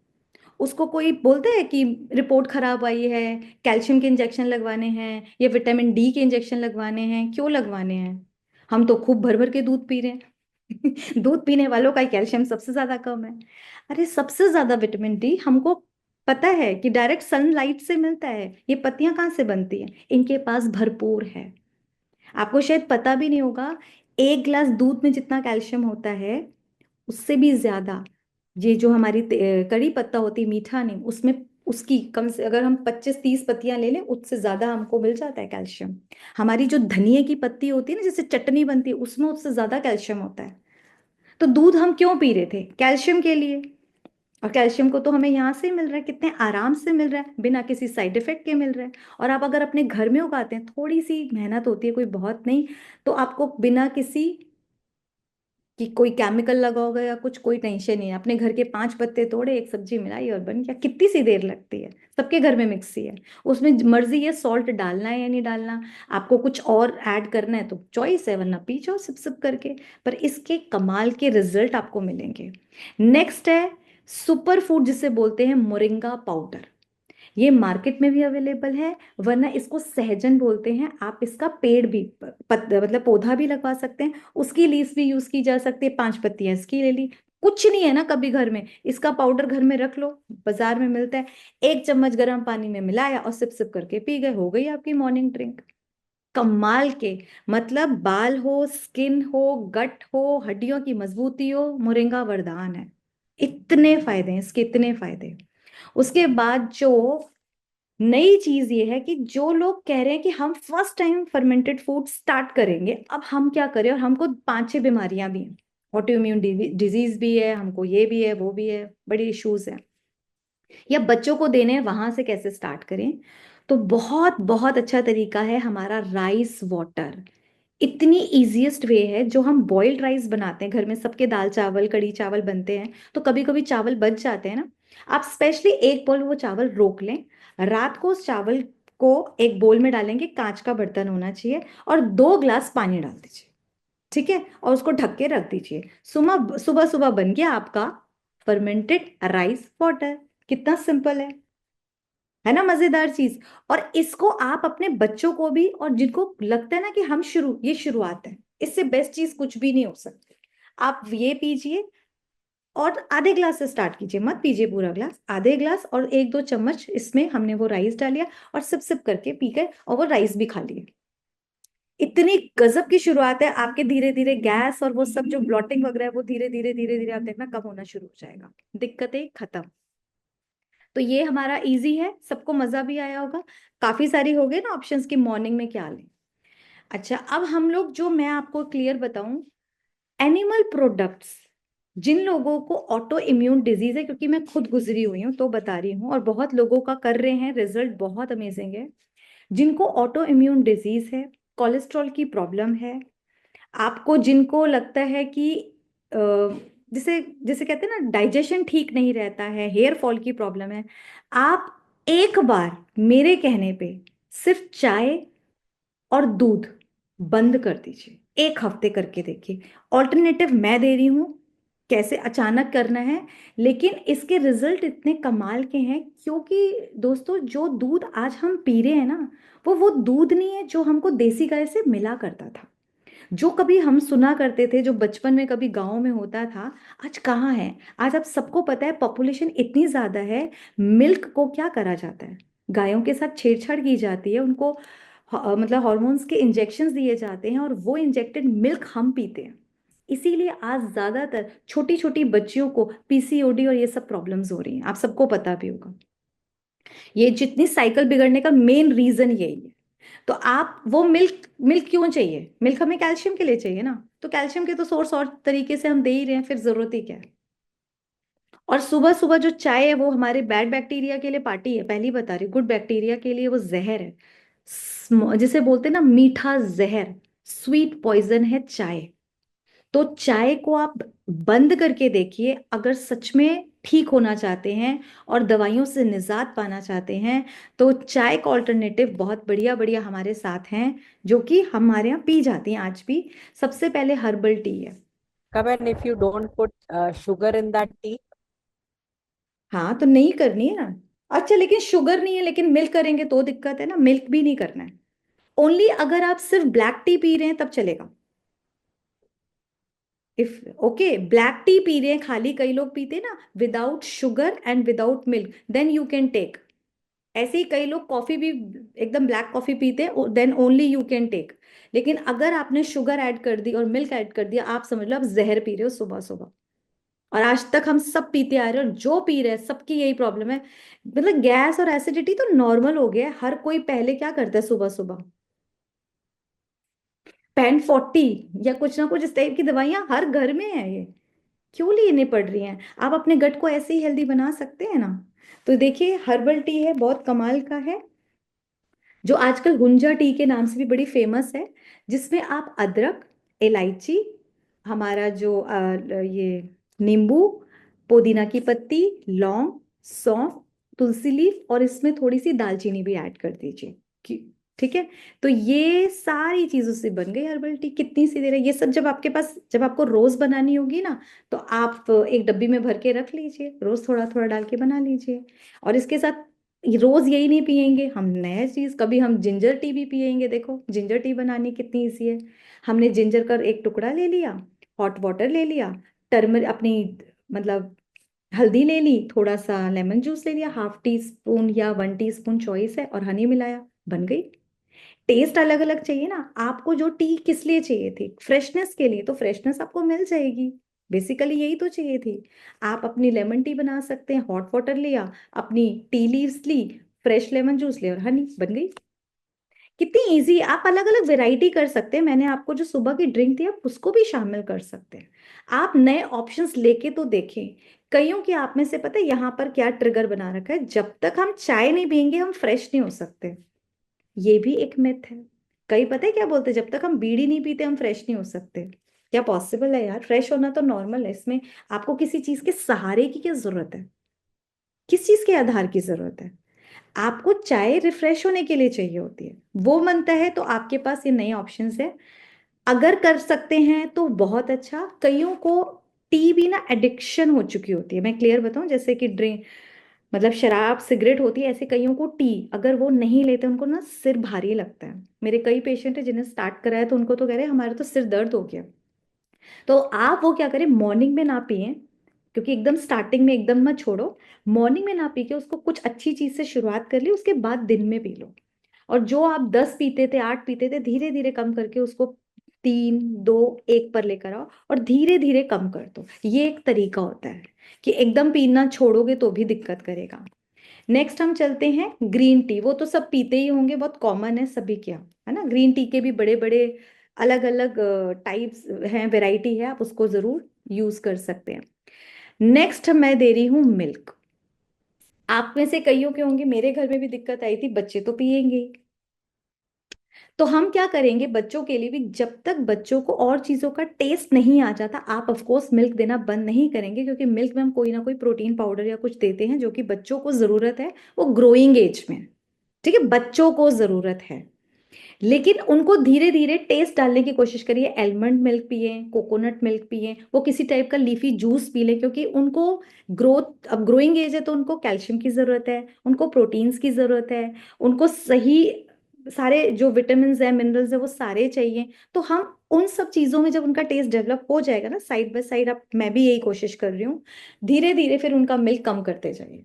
उसको कोई बोलता है कि रिपोर्ट खराब आई है, कैल्शियम के इंजेक्शन लगवाने हैं या विटामिन डी के इंजेक्शन लगवाने हैं? क्यों लगवाने हैं? हम तो खूब भर भर के दूध पी रहे हैं। दूध पीने वालों का ही कैल्शियम सबसे ज्यादा कम है। अरे सबसे ज्यादा विटामिन डी हमको पता है कि डायरेक्ट सनलाइट से मिलता है। ये पत्तियां कहाँ से बनती हैं? इनके पास भरपूर है। आपको शायद पता भी नहीं होगा, एक गिलास दूध में जितना कैल्शियम होता है, उससे भी ज्यादा ये जो हमारी कड़ी पत्ता होती है, मीठा नहीं, उसमें उसकी कम से, अगर हम 25-30 पत्तियां ले लें, उससे ज्यादा हमको मिल जाता है कैल्शियम। हमारी जो धनिए की पत्ती होती है ना, जैसे चटनी बनती है, उसमें उससे ज्यादा कैल्शियम होता है। तो दूध हम क्यों पी रहे थे? कैल्शियम के लिए। और कैल्शियम को तो हमें यहाँ से मिल रहा है, कितने आराम से मिल रहा है, बिना किसी साइड इफेक्ट के मिल रहा है। और आप अगर अपने घर में उगाते हैं, थोड़ी सी मेहनत होती है, कोई बहुत नहीं, तो आपको बिना किसी कि कोई केमिकल लगा होगा या कुछ, कोई टेंशन नहीं है। अपने घर के पांच पत्ते तोड़े, एक सब्जी मिलाई और बन गया। कितनी सी देर लगती है, सबके घर में मिक्सी है। उसमें मर्जी है सॉल्ट डालना है या नहीं डालना, आपको कुछ और ऐड करना है तो चॉइस है, वरना पी जाओ सिप सिप करके। पर इसके कमाल के रिजल्ट आपको मिलेंगे। नेक्स्ट है सुपर फूड, जिसे बोलते हैं मोरिंगा पाउडर। ये मार्केट में भी अवेलेबल है, वरना इसको सहजन बोलते हैं। आप इसका पेड़ भी मतलब पौधा भी लगवा सकते हैं, उसकी लीफ भी यूज की जा सकती है। पांच पत्तियां इसकी ले ली, कुछ नहीं है ना कभी घर में, इसका पाउडर घर में रख लो, बाजार में मिलता है। एक चम्मच गर्म पानी में मिलाया और सिप सिप करके पी गए, हो गई आपकी मॉर्निंग ड्रिंक। कमाल के, मतलब बाल हो, स्किन हो, गट हो, हड्डियों की मजबूती हो, मोरिंगा वरदान है। इतने फायदे हैं इसके, इतने फायदे। उसके बाद जो नई चीज ये है कि जो लोग कह रहे हैं कि हम first time fermented food start करेंगे, अब हम क्या करें, और हमको पांच छह बीमारियां भी हैं, ऑटो इम्यून डिजीज भी है, हमको ये भी है, वो भी है, बड़ी इश्यूज हैं, या बच्चों को देने हैं, वहां से कैसे स्टार्ट करें? तो बहुत बहुत अच्छा तरीका है हमारा राइस वाटर। इतनी इजीएस्ट वे है, जो हम बॉइल्ड राइस बनाते हैं घर में, सबके दाल चावल कड़ी चावल बनते हैं, तो कभी कभी चावल बच जाते हैं ना, आप स्पेशली एक बोल वो चावल रोक लें, रात को उस चावल को एक बोल में डालेंगे, कांच का बर्तन होना चाहिए, और 2 ग्लास पानी डाल दीजिए, ठीक है, और उसको ढक के रख दीजिए। सुबह सुबह सुबह बन गया आपका फर्मेंटेड राइस वाटर। कितना सिंपल है ना, मजेदार चीज। और इसको आप अपने बच्चों को भी, और जिनको लगता है ना कि हम ये शुरुआत है, इससे बेस्ट चीज कुछ भी नहीं हो सकती, आप ये पीजिए। और आधे ग्लास से स्टार्ट कीजिए, मत पीजिए पूरा ग्लास, आधे ग्लास, और एक दो चम्मच इसमें हमने वो राइस डालिया, और सिप सिप करके पी गए, और वो राइस भी खा लिए। इतनी गजब की शुरुआत है आपके, धीरे धीरे गैस और वो सब जो ब्लॉटिंग वगैरह है वो धीरे धीरे धीरे धीरे आप देखना कम होना शुरू हो जाएगा, दिक्कतें खत्म। तो ये हमारा इजी है, सबको मजा भी आया होगा। काफी सारी हो गई ना ऑप्शंस की मॉर्निंग में क्या लें। अच्छा, अब हम लोग जो मैं आपको क्लियर बताऊं, एनिमल प्रोडक्ट्स, जिन लोगों को ऑटो इम्यून डिजीज है, क्योंकि मैं खुद गुजरी हुई हूँ तो बता रही हूँ, और बहुत लोगों का कर रहे हैं, रिजल्ट बहुत अमेजिंग है। जिनको ऑटो इम्यून डिजीज है, कोलेस्ट्रॉल की प्रॉब्लम है, आपको जिनको लगता है कि अ, जिसे जिसे कहते हैं ना डाइजेशन ठीक नहीं रहता है, हेयर फॉल की प्रॉब्लम है, आप एक बार मेरे कहने पे सिर्फ चाय और दूध बंद कर दीजिए, एक हफ्ते करके देखिए। ऑल्टरनेटिव मैं दे रही हूँ, कैसे अचानक करना है, लेकिन इसके रिजल्ट इतने कमाल के हैं, क्योंकि दोस्तों जो दूध आज हम पी रहे हैं ना, वो दूध नहीं है जो हमको देसी गाय से मिला करता था, जो कभी हम सुना करते थे, जो बचपन में कभी गाँव में होता था, आज कहाँ है। आज आप सबको पता है पॉपुलेशन इतनी ज्यादा है, मिल्क को क्या करा जाता है, गायों के साथ छेड़छाड़ की जाती है, उनको मतलब हॉर्मोन्स के इंजेक्शंस दिए जाते हैं, और वो इंजेक्टेड मिल्क हम पीते हैं। इसीलिए आज ज्यादातर छोटी छोटी बच्चियों को पीसीओडी और ये सब प्रॉब्लम्स हो रही हैं, आप सबको पता भी होगा। ये जितनी साइकिल बिगड़ने का मेन रीजन यही है। तो आप वो मिल्क मिल्क क्यों चाहिए, मिल्क हमें कैल्शियम के लिए चाहिए ना, तो कैल्शियम के तो सोर्स और तरीके से हम दे ही रहे हैं, फिर जरूरत ही क्या है। और सुबह सुबह जो चाय है वो हमारे बैड बैक्टीरिया के लिए पार्टी है, पहली बता रही हूँ, गुड बैक्टीरिया के लिए वो जहर है। जिसे बोलते हैं ना मीठा जहर, स्वीट पॉइजन है चाय। तो चाय को आप बंद करके देखिए, अगर सच में ठीक होना चाहते हैं और दवाइयों से निजात पाना चाहते हैं, तो चाय का ऑल्टरनेटिव बहुत बढ़िया बढ़िया हमारे साथ हैं, जो कि हमारे यहाँ पी जाती हैं आज भी। सबसे पहले हर्बल टी है। Come and if you don't put sugar in that tea. हाँ तो नहीं करनी है ना। अच्छा, लेकिन शुगर नहीं है, लेकिन मिल्क करेंगे तो दिक्कत है ना, मिल्क भी नहीं करना है। ओनली अगर आप सिर्फ ब्लैक टी पी रहे हैं तब चलेगा। इफ ओके, ब्लैक टी पी रहे हैं खाली, कई लोग पीते हैं ना without sugar and without milk, then you can take. ऐसे ही कई लोग कॉफी भी एकदम ब्लैक कॉफी पीते हैं, then only you can take. लेकिन अगर आपने शुगर ऐड कर दी और मिल्क ऐड कर दिया, आप समझ लो आप जहर पी रहे हो सुबह सुबह। और आज तक हम सब पीते आ रहे हैं, और जो पी रहे हैं सबकी यही प्रॉब्लम है। मतलब गैस और एसिडिटी तो नॉर्मल हो गया है, हर कोई पहले क्या करता है सुबह सुबह, पेन 40 या कुछ ना कुछ इस टाइप की दवाइयां हर घर में है, ये क्यों लेने पड़ रही हैं। आप अपने गट को ऐसे ही हेल्दी बना सकते हैं ना। तो देखिए हर्बल टी है, बहुत कमाल का है, जो आजकल गुंजा टी के नाम से भी बड़ी फेमस है, जिसमें आप अदरक, इलायची, हमारा जो ये नींबू, पुदीना की पत्ती, लौंग, सौंफ, तुलसी लीफ, और इसमें थोड़ी सी दालचीनी भी ऐड कर दीजिए ठीक है। तो ये सारी चीजों से बन गई हर्बल टी, कितनी सी देर है ये सब, जब आपके पास, जब आपको रोज बनानी होगी ना, तो आप एक डब्बी में भर के रख लीजिए, रोज थोड़ा थोड़ा डाल के बना लीजिए। और इसके साथ रोज यही नहीं पियेंगे हम, नया चीज कभी हम जिंजर टी भी पियेंगे। देखो जिंजर टी बनानी कितनी इजी है। हमने जिंजर का एक टुकड़ा ले लिया, हॉट वाटर ले लिया, टर्मर अपनी मतलब हल्दी ले ली, थोड़ा सा लेमन जूस ले लिया, हाफ टी स्पून या 1 टीस्पून चॉइस है, और हनी मिलाया, बन गई। टेस्ट अलग अलग चाहिए ना आपको, जो टी किस लिए चाहिए थी, फ्रेशनेस के लिए, तो फ्रेशनेस आपको मिल जाएगी, बेसिकली यही तो चाहिए थी। आप अपनी लेमन टी बना सकते हैं, हॉट वाटर लिया, अपनी टी लीव्स ली, फ्रेश लेमन जूस लिया, और हनी, बन गई। कितनी इजी, आप अलग अलग वैरायटी कर सकते हैं। मैंने आपको जो सुबह की ड्रिंक थी आप उसको भी शामिल कर सकते हैं। आप नए ऑप्शंस लेके तो देखें। कईयों की आप में से पता है यहाँ पर क्या ट्रिगर बना रखा है, जब तक हम चाय नहीं पियेंगे हम फ्रेश नहीं हो सकते। ये भी एक मिथ है। कई पता है क्या बोलते हैं, जब तक हम बीड़ी नहीं पीते हम फ्रेश नहीं हो सकते। क्या पॉसिबल है यार, फ्रेश होना तो नॉर्मल है, इसमें आपको किसी चीज के सहारे की क्या जरूरत है, किस चीज के आधार की जरूरत है। आपको चाय रिफ्रेश होने के लिए चाहिए होती है, वो मनता है, तो आपके पास ये नए ऑप्शंस है। अगर कर सकते हैं तो बहुत अच्छा। कईयों को टी भी ना एडिक्शन हो चुकी होती है, मैं क्लियर बताऊं, जैसे कि ड्रिंक मतलब शराब सिगरेट होती है, ऐसे कईयों को टी अगर वो नहीं लेते उनको ना सिर भारी लगता है। मेरे कई पेशेंट है जिन्हें स्टार्ट कराया तो उनको तो कह रहे हैं हमारा तो सिर दर्द हो गया। तो आप वो क्या करें, मॉर्निंग में ना पिए, क्योंकि एकदम स्टार्टिंग में एकदम मत छोड़ो। मॉर्निंग में ना पी के उसको कुछ अच्छी चीज से शुरुआत कर ली, उसके बाद दिन में पी लो। और जो आप 10 पीते थे, 8 पीते थे, धीरे धीरे कम करके उसको 3, 2, 1 पर लेकर आओ और धीरे धीरे कम कर दो। ये एक तरीका होता है कि एकदम पीना छोड़ोगे तो भी दिक्कत करेगा। नेक्स्ट हम चलते हैं ग्रीन टी। वो तो सब पीते ही होंगे, बहुत कॉमन है सभी के यहाँ, है ना। ग्रीन टी के भी बड़े बड़े अलग अलग टाइप्स हैं, वैरायटी है, आप उसको जरूर यूज कर सकते हैं। नेक्स्ट मैं दे रही हूँ मिल्क। आप में से कईयों के होंगे, मेरे घर में भी दिक्कत आई थी, बच्चे तो पियेंगे ही। तो हम क्या करेंगे बच्चों के लिए भी, जब तक बच्चों को और चीजों का टेस्ट नहीं आ जाता, आप ऑफ कोर्स मिल्क देना बंद नहीं करेंगे, क्योंकि मिल्क में हम कोई ना कोई प्रोटीन पाउडर या कुछ देते हैं जो कि बच्चों को जरूरत है, वो ग्रोइंग एज में। ठीक है, बच्चों को जरूरत है। लेकिन उनको धीरे धीरे टेस्ट डालने की कोशिश करिए। एलमंड मिल्क पिए, कोकोनट मिल्क पिए, वो किसी टाइप का लीफी जूस पी लें, क्योंकि उनको ग्रोथ, अब ग्रोइंग एज है तो उनको कैल्शियम की जरूरत है, उनको प्रोटीन्स की जरूरत है, उनको सही सारे जो विटामिन है, मिनरल्स है, वो सारे चाहिए। तो हम उन सब चीजों में जब उनका टेस्ट डेवलप हो जाएगा ना, साइड बाय साइड, अब मैं भी यही कोशिश कर रही हूँ, धीरे धीरे फिर उनका मिल्क कम करते जाइए,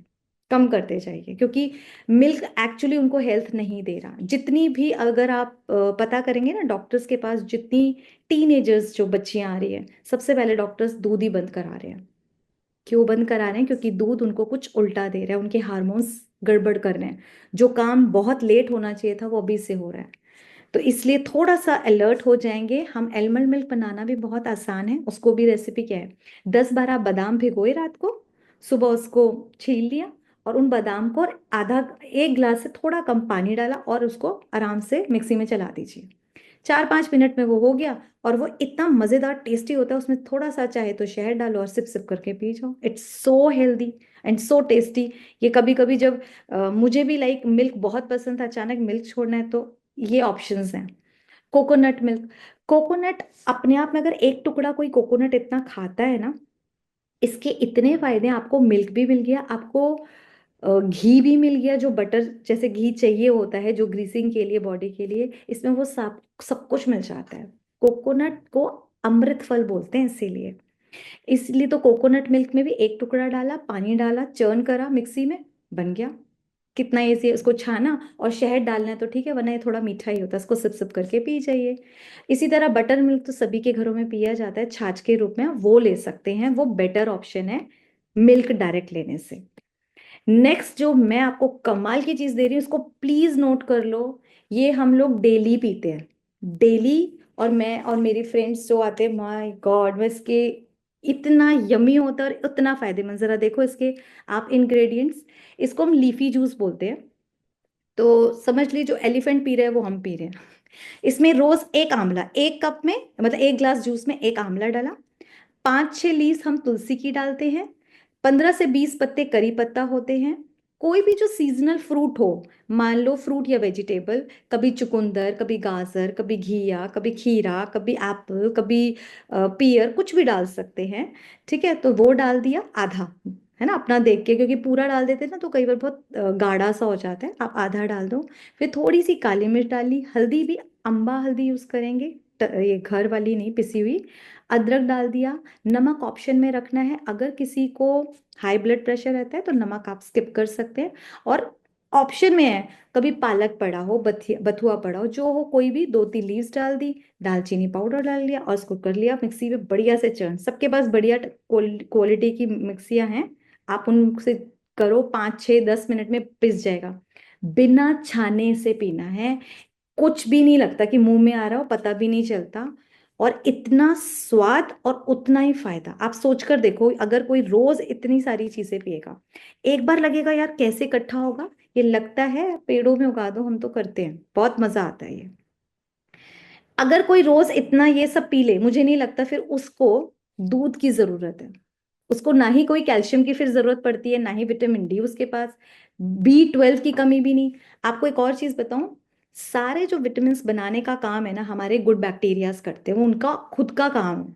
कम करते जाइए, क्योंकि मिल्क एक्चुअली उनको हेल्थ नहीं दे रहा। जितनी भी अगर आप पता करेंगे ना डॉक्टर्स के पास, जितनी टीनेजर्स जो बच्चियां आ रही है, सबसे पहले डॉक्टर्स दूध ही बंद करा रहे हैं। क्यों बंद करा रहे हैं? क्योंकि दूध उनको कुछ उल्टा दे रहा है, उनके हार्मोन्स गड़बड़ कर रहे हैं। जो काम बहुत लेट होना चाहिए था वो अभी से हो रहा है। तो इसलिए थोड़ा सा अलर्ट हो जाएंगे हम। एलमंड मिल्क बनाना भी बहुत आसान है, उसको भी रेसिपी क्या है, 10-12 बादाम भिगोए रात को, सुबह उसको छील लिया, और उन बादाम को आधा 1 गिलास से थोड़ा कम पानी डाला और उसको आराम से मिक्सी में चला दीजिए। 4-5 मिनट में वो हो गया, और वो इतना मजेदार टेस्टी होता है। उसमें थोड़ा सा चाहे तो शहद डालो और सिप सिप करके पी जाओ। It's so healthy and so tasty. ये कभी कभी जब मुझे भी लाइक मिल्क बहुत पसंद था, अचानक मिल्क छोड़ना है, तो ये ऑप्शंस हैं। कोकोनट मिल्क, कोकोनट अपने आप में, अगर एक टुकड़ा कोई कोकोनट इतना खाता है ना, इसके इतने फायदे हैं। आपको मिल्क भी मिल गया, आपको घी भी मिल गया, जो बटर जैसे घी चाहिए होता है जो ग्रीसिंग के लिए, बॉडी के लिए, इसमें वो सब सब कुछ मिल जाता है। कोकोनट को अमृत फल बोलते हैं इसीलिए। इसलिए तो कोकोनट मिल्क में भी एक टुकड़ा डाला, पानी डाला, चर्न करा मिक्सी में, बन गया। कितना इजी है, उसको छाना और शहद डालना है तो ठीक है, वरना ये थोड़ा मीठा ही होता है, इसको सिप सिप करके पी जाइए। इसी तरह बटर मिल्क तो सभी के घरों में पिया जाता है छाछ के रूप में, वो ले सकते हैं, वो बेटर ऑप्शन है मिल्क डायरेक्ट लेने से। नेक्स्ट जो मैं आपको कमाल की चीज दे रही हूँ, उसको प्लीज नोट कर लो। ये हम लोग डेली पीते हैं, डेली। और मैं और मेरी फ्रेंड्स जो आते हैं, माय गॉड, मैं इसके, इतना यमी होता है और उतना फायदेमंद। जरा देखो इसके आप इंग्रेडिएंट्स। इसको हम लीफी जूस बोलते हैं। तो समझ लीजिए जो एलिफेंट पी रहे हैं वो हम पी रहे हैं। इसमें रोज एक आंवला, 1 कप में, मतलब 1 गिलास जूस में एक आंवला डाला, 5-6 लीफ हम तुलसी की डालते हैं, 15 से 20 पत्ते करी पत्ता होते हैं। कोई भी जो सीजनल फ्रूट हो, मान लो फ्रूट या वेजिटेबल, कभी चुकंदर, कभी गाजर, कभी घिया, कभी खीरा, कभी एप्पल, कभी पियर, कुछ भी डाल सकते हैं। ठीक है, तो वो डाल दिया आधा, है ना, अपना देख के, क्योंकि पूरा डाल देते हैं ना तो कई बार बहुत गाढ़ा सा हो जाता है, आप आधा डाल दो। फिर थोड़ी सी काली मिर्च डाली, हल्दी भी अम्बा हल्दी यूज करेंगे, ये घर वाली नहीं, पिसी हुई। अदरक डाल दिया। नमक ऑप्शन में रखना है, अगर किसी को हाई ब्लड प्रेशर रहता है तो नमक आप स्किप कर सकते हैं। और ऑप्शन में है, कभी पालक पड़ा हो, बथुआ पड़ा हो, जो हो, कोई भी 2-3 लीव्स डाल दी, दालचीनी पाउडर डाल लिया और उसको कर लिया मिक्सी में बढ़िया से चर्न। सबके पास बढ़िया क्वालिटी की मिक्सियां हैं, आप उनसे करो, 5-6-10 मिनट में पिस जाएगा। बिना छाने से पीना है, कुछ भी नहीं लगता कि मुंह में आ रहा हो, पता भी नहीं चलता। और इतना स्वाद और उतना ही फायदा। आप सोचकर देखो, अगर कोई रोज इतनी सारी चीजें पिएगा, एक बार लगेगा यार कैसे इकट्ठा होगा, ये लगता है पेड़ों में उगा दो, हम तो करते हैं, बहुत मजा आता है ये। अगर कोई रोज इतना ये सब पी ले, मुझे नहीं लगता फिर उसको दूध की जरूरत है। उसको ना ही कोई कैल्शियम की फिर जरूरत पड़ती है, ना ही विटामिन डी उसके पास, B12 की कमी भी नहीं। आपको एक और चीज बताऊं, सारे जो विटामिन बनाने का काम है ना, हमारे गुड बैक्टीरियाज करते हैं, वो उनका खुद का काम है।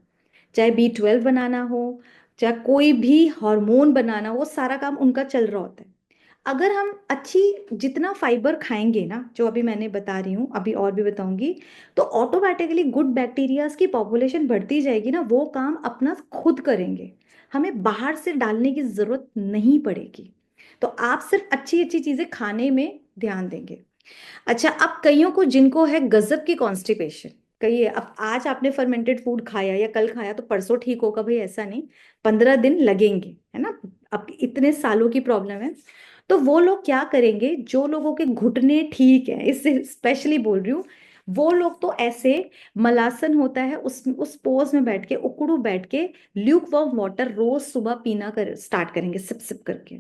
चाहे B12 बनाना हो, चाहे कोई भी हार्मोन बनाना हो, वो सारा काम उनका चल रहा होता है। अगर हम अच्छी, जितना फाइबर खाएंगे ना, जो अभी मैंने बता रही हूँ, अभी और भी बताऊंगी, तो ऑटोमेटिकली गुड बैक्टीरियाज की पॉपुलेशन बढ़ती जाएगी ना, वो काम अपना खुद करेंगे, हमें बाहर से डालने की जरूरत नहीं पड़ेगी। तो आप सिर्फ अच्छी अच्छी चीजें खाने में ध्यान देंगे। अच्छा, अब कईयों को जिनको है गजब की कॉन्स्टिपेशन, कहिए अब आज आपने फर्मेंटेड फूड खाया या कल खाया तो परसों ठीक होगा, भाई ऐसा नहीं, 15 दिन लगेंगे, है ना। अब इतने सालों की प्रॉब्लम है, तो वो लोग क्या करेंगे, जो लोगों के घुटने ठीक है, इससे स्पेशली बोल रही हूँ, वो लोग तो ऐसे मलासन होता है उस पोज में बैठ के, उकड़ू बैठ के, ल्यूक वार्म वाटर रोज सुबह पीना कर स्टार्ट करेंगे, सिप सिप करके।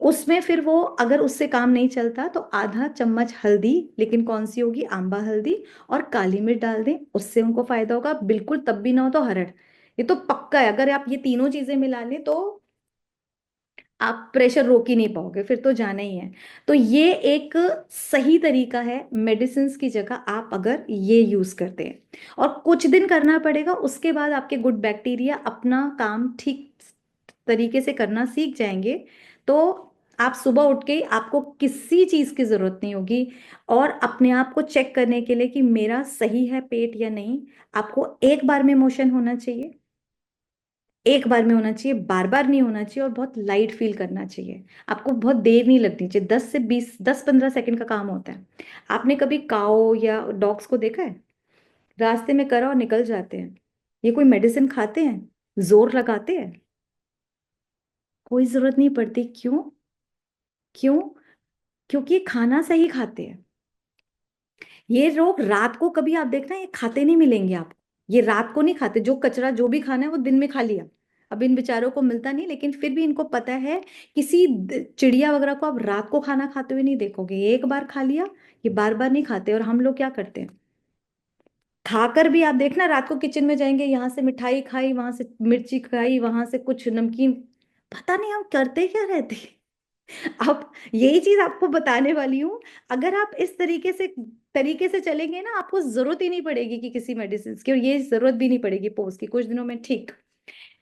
उसमें फिर वो अगर उससे काम नहीं चलता तो आधा चम्मच हल्दी, लेकिन कौन सी होगी, आंबा हल्दी, और काली मिर्च डाल दें, उससे उनको फायदा होगा। बिल्कुल तब भी ना हो तो हरड़, ये तो पक्का है, अगर आप ये तीनों चीजें मिला लें तो आप प्रेशर रोक ही नहीं पाओगे, फिर तो जाना ही है। तो ये एक सही तरीका है, मेडिसिन की जगह आप अगर ये यूज करते हैं, और कुछ दिन करना पड़ेगा, उसके बाद आपके गुड बैक्टीरिया अपना काम ठीक तरीके से करना सीख जाएंगे। तो आप सुबह उठ के आपको किसी चीज की जरूरत नहीं होगी, और अपने आप को चेक करने के लिए कि मेरा सही है पेट या नहीं, आपको एक बार में मोशन होना चाहिए, एक बार में होना चाहिए, बार बार नहीं होना चाहिए, और बहुत लाइट फील करना चाहिए। आपको बहुत देर नहीं लगनी चाहिए, 10 से 20, 10-15 सेकंड का काम होता है। आपने कभी काओ या डॉग्स को देखा है, रास्ते में करा और निकल जाते हैं, ये कोई मेडिसिन खाते हैं, जोर लगाते हैं, कोई जरूरत नहीं पड़ती। क्यों? क्यों? क्योंकि ये खाना सही खाते हैं। ये लोग रात को कभी आप देखना, ये खाते नहीं मिलेंगे आपको, ये रात को नहीं खाते, जो कचरा जो भी खाना है वो दिन में खा लिया। अब इन बेचारों को मिलता नहीं, लेकिन फिर भी इनको पता है, किसी चिड़िया वगैरह को आप रात को खाना खाते हुए नहीं देखोगे, एक बार खा लिया, ये बार बार नहीं खाते। और हम लोग क्या करते हैं, खाकर भी आप देखना रात को किचन में जाएंगे, यहाँ से मिठाई खाई, वहां से मिर्ची खाई, वहां से कुछ नमकीन, पता नहीं हम करते क्या रहते हैं। अब यही चीज आपको बताने वाली हूँ, अगर आप इस तरीके से चलेंगे ना, आपको जरूरत ही नहीं पड़ेगी कि किसी मेडिसिन की, और ये जरूरत भी नहीं पड़ेगी पोस्ट की, कुछ दिनों में ठीक।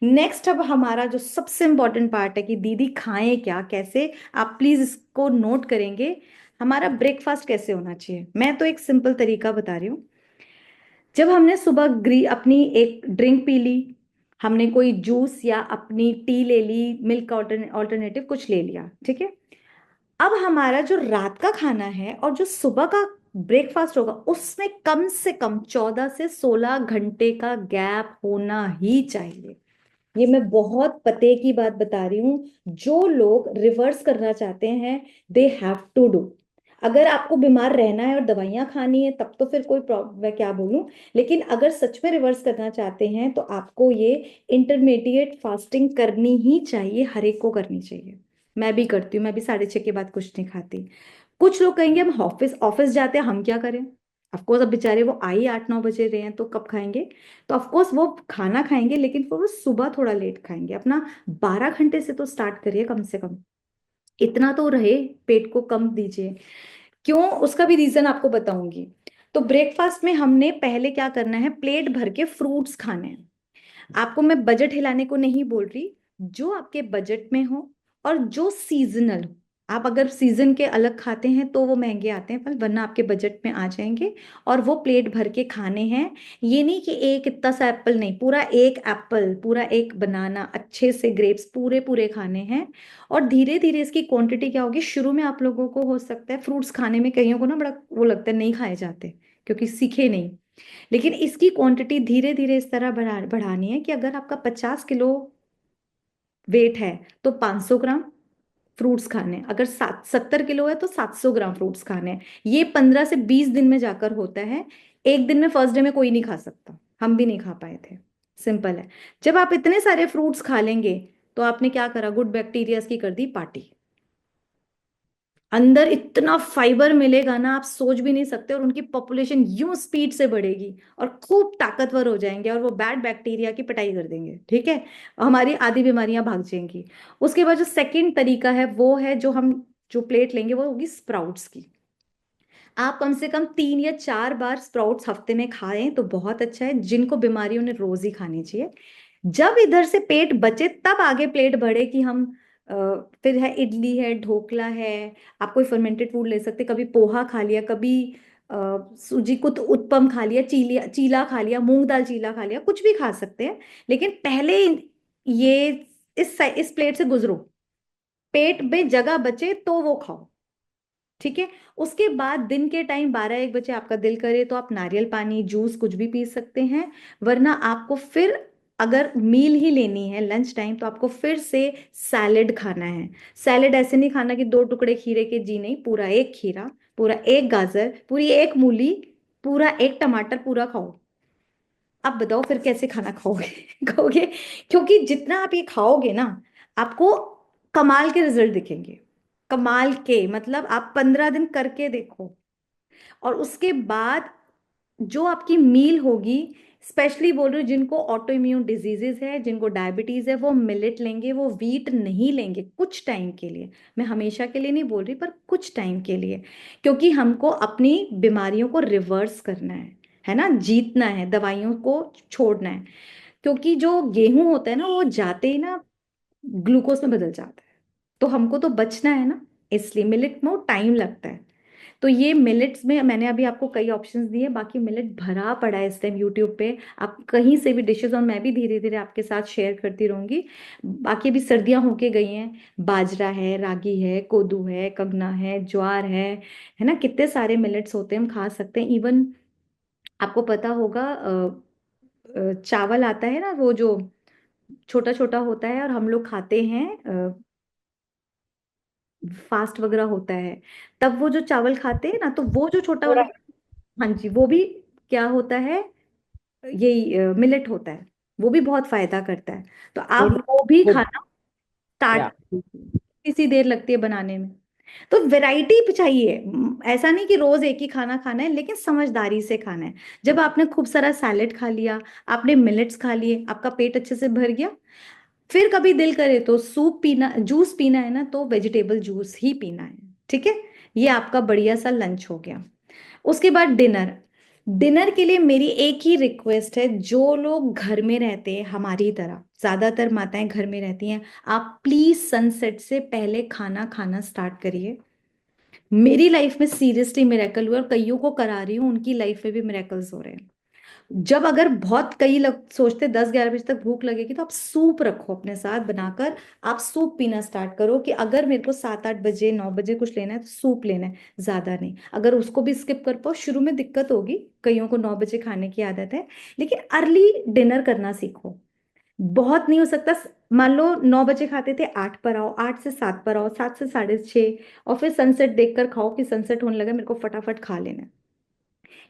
नेक्स्ट, अब हमारा जो सबसे इंपॉर्टेंट पार्ट है कि दीदी खाएं क्या, कैसे, आप प्लीज इसको नोट करेंगे। हमारा ब्रेकफास्ट कैसे होना चाहिए, मैं तो एक सिंपल तरीका बता रही हूँ। जब हमने सुबह अपनी एक ड्रिंक पी ली, हमने कोई जूस या अपनी टी ले ली, मिल्क ऑल्टरनेटिव कुछ ले लिया, ठीक है। अब हमारा जो रात का खाना है और जो सुबह का ब्रेकफास्ट होगा, उसमें कम से कम 14 से 16 घंटे का गैप होना ही चाहिए। ये मैं बहुत पते की बात बता रही हूँ, जो लोग रिवर्स करना चाहते हैं, दे हैव टू डू। अगर आपको बीमार रहना है और दवाइयां खानी है तब तो फिर कोई प्रॉब्लम, मैं क्या बोलूं, लेकिन अगर सच में रिवर्स करना चाहते हैं तो आपको ये इंटरमीडिएट फास्टिंग करनी ही चाहिए, हर एक को करनी चाहिए। मैं भी करती हूँ, मैं भी 6:30 के बाद कुछ नहीं खाती। कुछ लोग कहेंगे हम ऑफिस ऑफिस जाते हैं, हम क्या करें। अफकोर्स अब बेचारे वो आई 8-9 बजे रहे हैं तो कब खाएंगे, तो ऑफकोर्स वो खाना खाएंगे, लेकिन फिर वो सुबह थोड़ा लेट खाएंगे। अपना 12 घंटे से तो स्टार्ट करिए कम से कम, इतना तो रहे, पेट को कम दीजिए। क्यों, उसका भी रीजन आपको बताऊंगी। तो ब्रेकफास्ट में हमने पहले क्या करना है, प्लेट भर के फ्रूट्स खाने हैं। आपको मैं बजट हिलाने को नहीं बोल रही, जो आपके बजट में हो और जो सीजनल हो। आप अगर सीजन के अलग खाते हैं तो वो महंगे आते हैं फल, वरना आपके बजट में आ जाएंगे, और वो प्लेट भर के खाने हैं। ये नहीं कि एक इतना सा एप्पल, नहीं, पूरा एक एप्पल, पूरा एक बनाना, अच्छे से ग्रेप्स पूरे पूरे खाने हैं। और धीरे धीरे इसकी क्वांटिटी क्या होगी, शुरू में आप लोगों को हो सकता है फ्रूट्स खाने में कईयों को ना बड़ा वो लगता है, नहीं खाए जाते क्योंकि सीखे नहीं, लेकिन इसकी क्वांटिटी धीरे धीरे इस तरह बढ़ानी है कि अगर आपका 50 किलो वेट है तो 500 ग्राम फ्रूट्स खाने हैं, अगर 70 किलो है तो 700 ग्राम फ्रूट्स खाने हैं। ये 15 से 20 दिन में जाकर होता है, एक दिन में फर्स्ट डे में कोई नहीं खा सकता, हम भी नहीं खा पाए थे। सिंपल है। जब आप इतने सारे फ्रूट्स खा लेंगे तो आपने क्या करा, गुड बैक्टीरियाज की कर दी पार्टी, अंदर इतना फाइबर मिलेगा ना, आप सोच भी नहीं सकते, और उनकी पॉपुलेशन यूं स्पीड से बढ़ेगी और खूब ताकतवर हो जाएंगे, और वो बैड बैक्टीरिया की पिटाई कर देंगे, ठीक है, हमारी आधी बीमारियां भाग जाएंगी। उसके बाद जो सेकंड तरीका है वो है, जो प्लेट लेंगे वो होगी स्प्राउट्स की। आप कम से कम 3 या 4 बार स्प्राउट्स हफ्ते में खाएं तो बहुत अच्छा है, जिनको बीमारी उन्हें रोज ही खानी चाहिए। जब इधर से पेट बचे तब आगे प्लेट बढ़े कि हम अ, फिर है इडली है, ढोकला है, आप कोई फर्मेंटेड फूड ले सकते, कभी पोहा खा लिया, कभी सूजी कुछ उत्पम खा लिया, चीला चीला खा लिया, मूंग दाल चीला खा लिया, कुछ भी खा सकते हैं, लेकिन पहले ये इस प्लेट से गुजरो, पेट में जगह बचे तो वो खाओ। ठीक है। उसके बाद दिन के टाइम 12-1 बजे आपका दिल करे तो आप नारियल पानी, जूस कुछ भी पी सकते हैं। वरना आपको फिर अगर मील ही लेनी है लंच टाइम तो आपको फिर से सैलेड खाना है। सैलेड ऐसे नहीं खाना कि 2 टुकड़े खीरे के, जी नहीं, पूरा एक खीरा, पूरा एक गाजर, पूरी एक मूली, पूरा एक टमाटर पूरा खाओ। आप बताओ फिर कैसे खाना खाओगे? कहोगे, क्योंकि जितना आप ये खाओगे ना, आपको कमाल के रिजल्ट दिखेंगे। कमाल के मतलब आप 15 दिन करके देखो। और उसके बाद जो आपकी मील होगी, स्पेशली बोल रही हूँ जिनको ऑटो इम्यून डिजीजेस है, जिनको डायबिटीज है, वो मिलेट लेंगे, वो वीट नहीं लेंगे कुछ टाइम के लिए। मैं हमेशा के लिए नहीं बोल रही, पर कुछ टाइम के लिए, क्योंकि हमको अपनी बीमारियों को रिवर्स करना है ना, जीतना है, दवाइयों को छोड़ना है। क्योंकि जो गेहूं होता है ना, वो जाते ही ना ग्लूकोज में बदल जाता है। तो हमको तो बचना है ना, इसलिए मिलेट में टाइम लगता है। तो ये मिलेट्स में मैंने अभी आपको कई ऑप्शंस दिए, बाकी मिलेट भरा पड़ा है इस टाइम यूट्यूब पे, आप कहीं से भी डिशेस, और मैं भी धीरे धीरे आपके साथ शेयर करती रहूंगी। बाकी अभी सर्दियां होके गई हैं, बाजरा है, रागी है, कोदू है, कंगना है, ज्वार है ना, कितने सारे मिलेट्स होते हैं, हम खा सकते हैं। इवन आपको पता होगा चावल आता है ना, वो जो छोटा छोटा होता है और हम लोग खाते हैं, फास्ट वगैरह होता है, तब वो जो चावल खाते हैं ना, तो वो जो छोटा वाला, थोड़ा हाँ जी, वो भी क्या होता है, यही मिलेट होता है। वो भी बहुत फायदा करता है। तो आप really वो भी good. खाना स्टार्ट, Yeah. इसी देर लगती है बनाने में। तो वैरायटी चाहिए, ऐसा नहीं कि रोज एक ही खाना खाना है, लेकिन समझदारी से खाना है। जब आपने खूब सारा सैलेड खा लिया, आपने मिलेट्स खा लिए, आपका पेट अच्छे से भर गया, फिर कभी दिल करे तो सूप पीना, जूस पीना है ना, तो वेजिटेबल जूस ही पीना है। ठीक है, ये आपका बढ़िया सा लंच हो गया। उसके बाद डिनर। डिनर के लिए मेरी एक ही रिक्वेस्ट है, जो लोग घर में रहते हैं हमारी तरह, ज्यादातर माताएं घर में रहती हैं, आप प्लीज सनसेट से पहले खाना खाना स्टार्ट करिए। मेरी लाइफ में सीरियसली मिरेकल हुआ, और कईयों को करा रही हूँ, उनकी लाइफ में भी मिरेकल्स हो रहे हैं। जब अगर बहुत कई लोग सोचते 10-11 बजे तक भूख लगेगी, तो आप सूप रखो अपने साथ बनाकर, आप सूप पीना स्टार्ट करो कि अगर मेरे को 7-8 बजे 9 बजे कुछ लेना है तो सूप लेना है, ज्यादा नहीं। अगर उसको भी स्किप कर पाओ, शुरू में दिक्कत होगी, कईयों को 9 बजे खाने की आदत है, लेकिन अर्ली डिनर करना सीखो। बहुत नहीं हो सकता, मान लो 9 बजे खाते थे, 8 पर आओ, 8 से 7 पर आओ, 7 से 6:30, और फिर सनसेट देखकर खाओ कि सनसेट होने लगा, मेरे को फटाफट खा लेना है।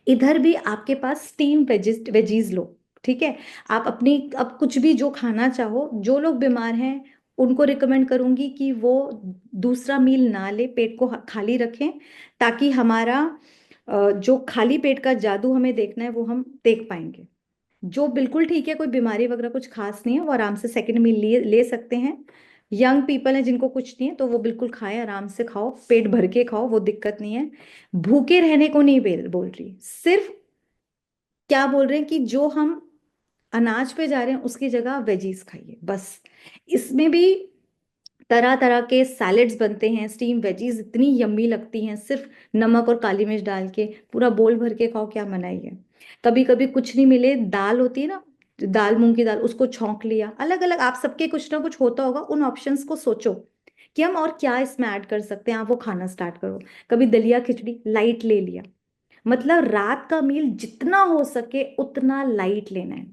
इधर भी आपके पास स्टीम वेजिस वेजीज लो। ठीक है, आप अपनी अब कुछ भी जो खाना चाहो, जो लोग बीमार हैं उनको रिकमेंड करूंगी कि वो दूसरा मील ना ले, पेट को खाली रखें, ताकि हमारा जो खाली पेट का जादू हमें देखना है वो हम देख पाएंगे। जो बिल्कुल ठीक है, कोई बीमारी वगैरह कुछ खास नहीं है, वो आराम से सेकंड मील ले ले सकते हैं। यंग पीपल हैं जिनको कुछ नहीं है, तो वो बिल्कुल खाएं, आराम से खाओ, पेट भर के खाओ, वो दिक्कत नहीं है। भूखे रहने को नहीं बोल रही, सिर्फ क्या बोल रहे हैं कि जो हम अनाज पे जा रहे हैं उसकी जगह वेजीज खाइए बस। इसमें भी तरह तरह के सैलेड्स बनते हैं, स्टीम वेजीज इतनी यम्मी लगती हैं, सिर्फ नमक और काली मिर्च डाल के पूरा बोल भर के खाओ, क्या मनाही है। कभी कभी कुछ नहीं मिले, दाल होती है ना, दाल, मूंग की दाल, उसको छौंक लिया, अलग अलग आप सबके कुछ ना कुछ होता होगा, उन ऑप्शंस को सोचो कि हम और क्या इसमें ऐड कर सकते हैं, आप वो खाना स्टार्ट करो। कभी दलिया खिचड़ी लाइट ले लिया, मतलब रात का मील जितना हो सके उतना लाइट लेना है।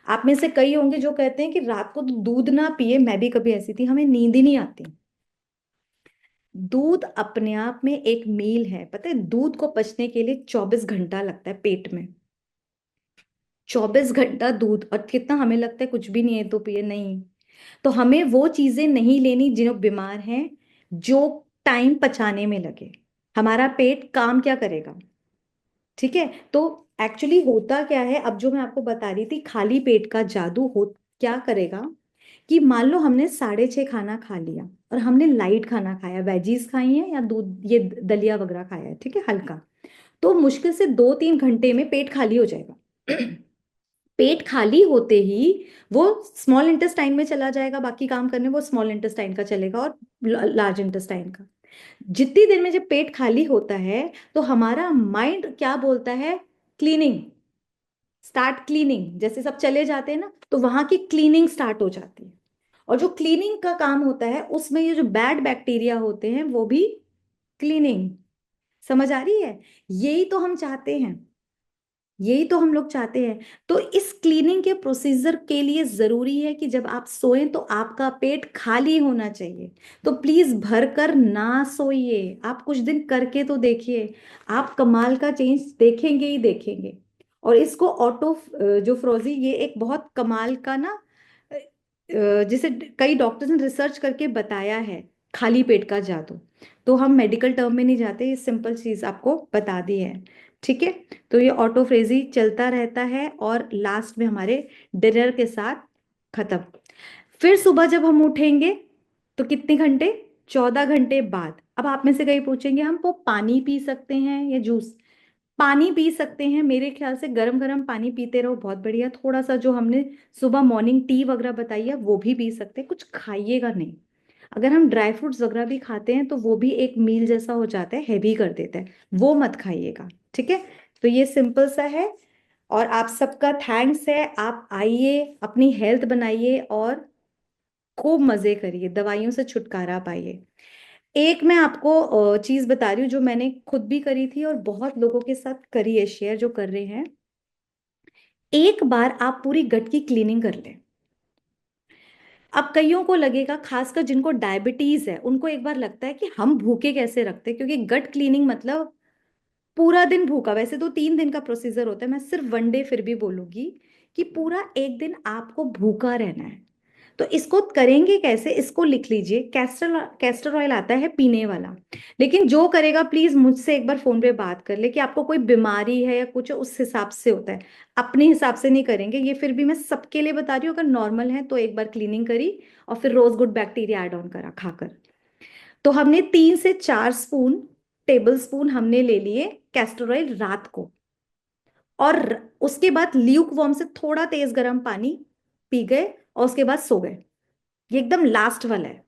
आप में से कई होंगे जो कहते हैं कि रात को तो दूध ना पिए, मैं भी कभी ऐसी थी, हमें नींद ही नहीं आती। दूध अपने आप में एक मील है, पता है, दूध को पचने के लिए 24 घंटा लगता है पेट में। 24 घंटा दूध, और कितना हमें लगता है कुछ भी नहीं है तो पिए, नहीं। तो हमें वो चीजें नहीं लेनी जिन्हें बीमार हैं, जो टाइम पचाने में लगे। हमारा पेट काम क्या करेगा? ठीक है, तो एक्चुअली होता क्या है, अब जो मैं आपको बता रही थी खाली पेट का जादू हो, क्या करेगा कि मान लो हमने 6:30 खाना खा लिया, और हमने लाइट खाना खाया, वेजीज खाई है या दूध, ये दलिया वगैरह खाया है, ठीक है, हल्का, तो मुश्किल से 2-3 घंटे में पेट खाली हो जाएगा। पेट खाली होते ही वो स्मॉल इंटेस्टाइन में चला जाएगा, बाकी काम करने वो स्मॉल इंटेस्टाइन का चलेगा और लार्ज इंटेस्टाइन का। जितनी देर में जब पेट खाली होता है, तो हमारा माइंड क्या बोलता है, क्लीनिंग, स्टार्ट क्लीनिंग, जैसे सब चले जाते हैं ना, तो वहां की क्लीनिंग स्टार्ट हो जाती है। और जो क्लीनिंग का काम होता है, उसमें ये जो बैड बैक्टीरिया होते हैं वो भी क्लीनिंग, समझ आ रही है? यही तो हम चाहते हैं, यही तो हम लोग चाहते हैं। तो इस क्लीनिंग के प्रोसीजर के लिए जरूरी है कि जब आप सोएं तो आपका पेट खाली होना चाहिए। तो प्लीज भर कर ना सोइए, आप कुछ दिन करके तो देखिए, आप कमाल का चेंज देखेंगे ही देखेंगे। और इसको ऑटो जो फ्रोजी, ये एक बहुत कमाल का ना, जिसे कई डॉक्टर्स ने रिसर्च करके बताया है, खाली पेट का जादू। तो हम मेडिकल टर्म में नहीं जाते, ये सिंपल चीज आपको बता दी है। ठीक है? तो ये ऑटोफ्रेजी चलता रहता है और लास्ट में हमारे डिनर के साथ खत्म। फिर सुबह जब हम उठेंगे तो कितने घंटे? 14 घंटे बाद। अब आप में से कई पूछेंगे हम वो पानी पी सकते हैं या जूस? पानी पी सकते हैं, मेरे ख्याल से गरम गरम पानी पीते रहो, बहुत बढ़िया। थोड़ा सा जो हमने सुबह मॉर्निंग टी वगैरह बताई है वो भी पी सकते हैं, कुछ खाइएगा नहीं। अगर हम ड्राई फ्रूट्स वगैरह भी खाते हैं तो वो भी एक मील जैसा हो जाता है, हैवी कर देता है, वो मत खाइएगा। ठीक है? तो ये सिंपल सा है। और आप सबका थैंक्स है, आप आइए, अपनी हेल्थ बनाइए और खूब मजे करिए, दवाइयों से छुटकारा पाइए। एक मैं आपको चीज बता रही हूँ जो मैंने खुद भी करी थी और बहुत लोगों के साथ करी है, शेयर जो कर रहे हैं। एक बार आप पूरी गट की क्लीनिंग कर लें। अब कईयों को लगेगा, खासकर जिनको डायबिटीज है उनको एक बार लगता है कि हम भूखे कैसे रखते हैं, क्योंकि गट क्लीनिंग मतलब पूरा दिन भूखा। वैसे तो 3 दिन का प्रोसीजर होता है, मैं सिर्फ 1 डे फिर भी बोलूंगी कि पूरा एक दिन आपको भूखा रहना है। तो इसको करेंगे कैसे, इसको लिख लीजिए। कैस्टर कैस्टर ऑयल आता है पीने वाला। लेकिन जो करेगा प्लीज मुझसे एक बार फोन पे बात कर ले कि आपको कोई बीमारी है या कुछ है, उस हिसाब से होता है। अपने हिसाब से नहीं करेंगे, ये फिर भी मैं सबके लिए बता रही हूँ। अगर नॉर्मल है तो एक बार क्लीनिंग करी और फिर रोज गुड बैक्टीरिया ऐड ऑन करा खाकर। तो हमने 3 से 4 टेबल स्पून हमने ले लिए कैस्टर ऑयल रात को। और उसके बाद ल्यूक वार्म से थोड़ा तेज गर्म पानी पी गए और उसके बाद सो गए। ये एकदम लास्ट वाला है।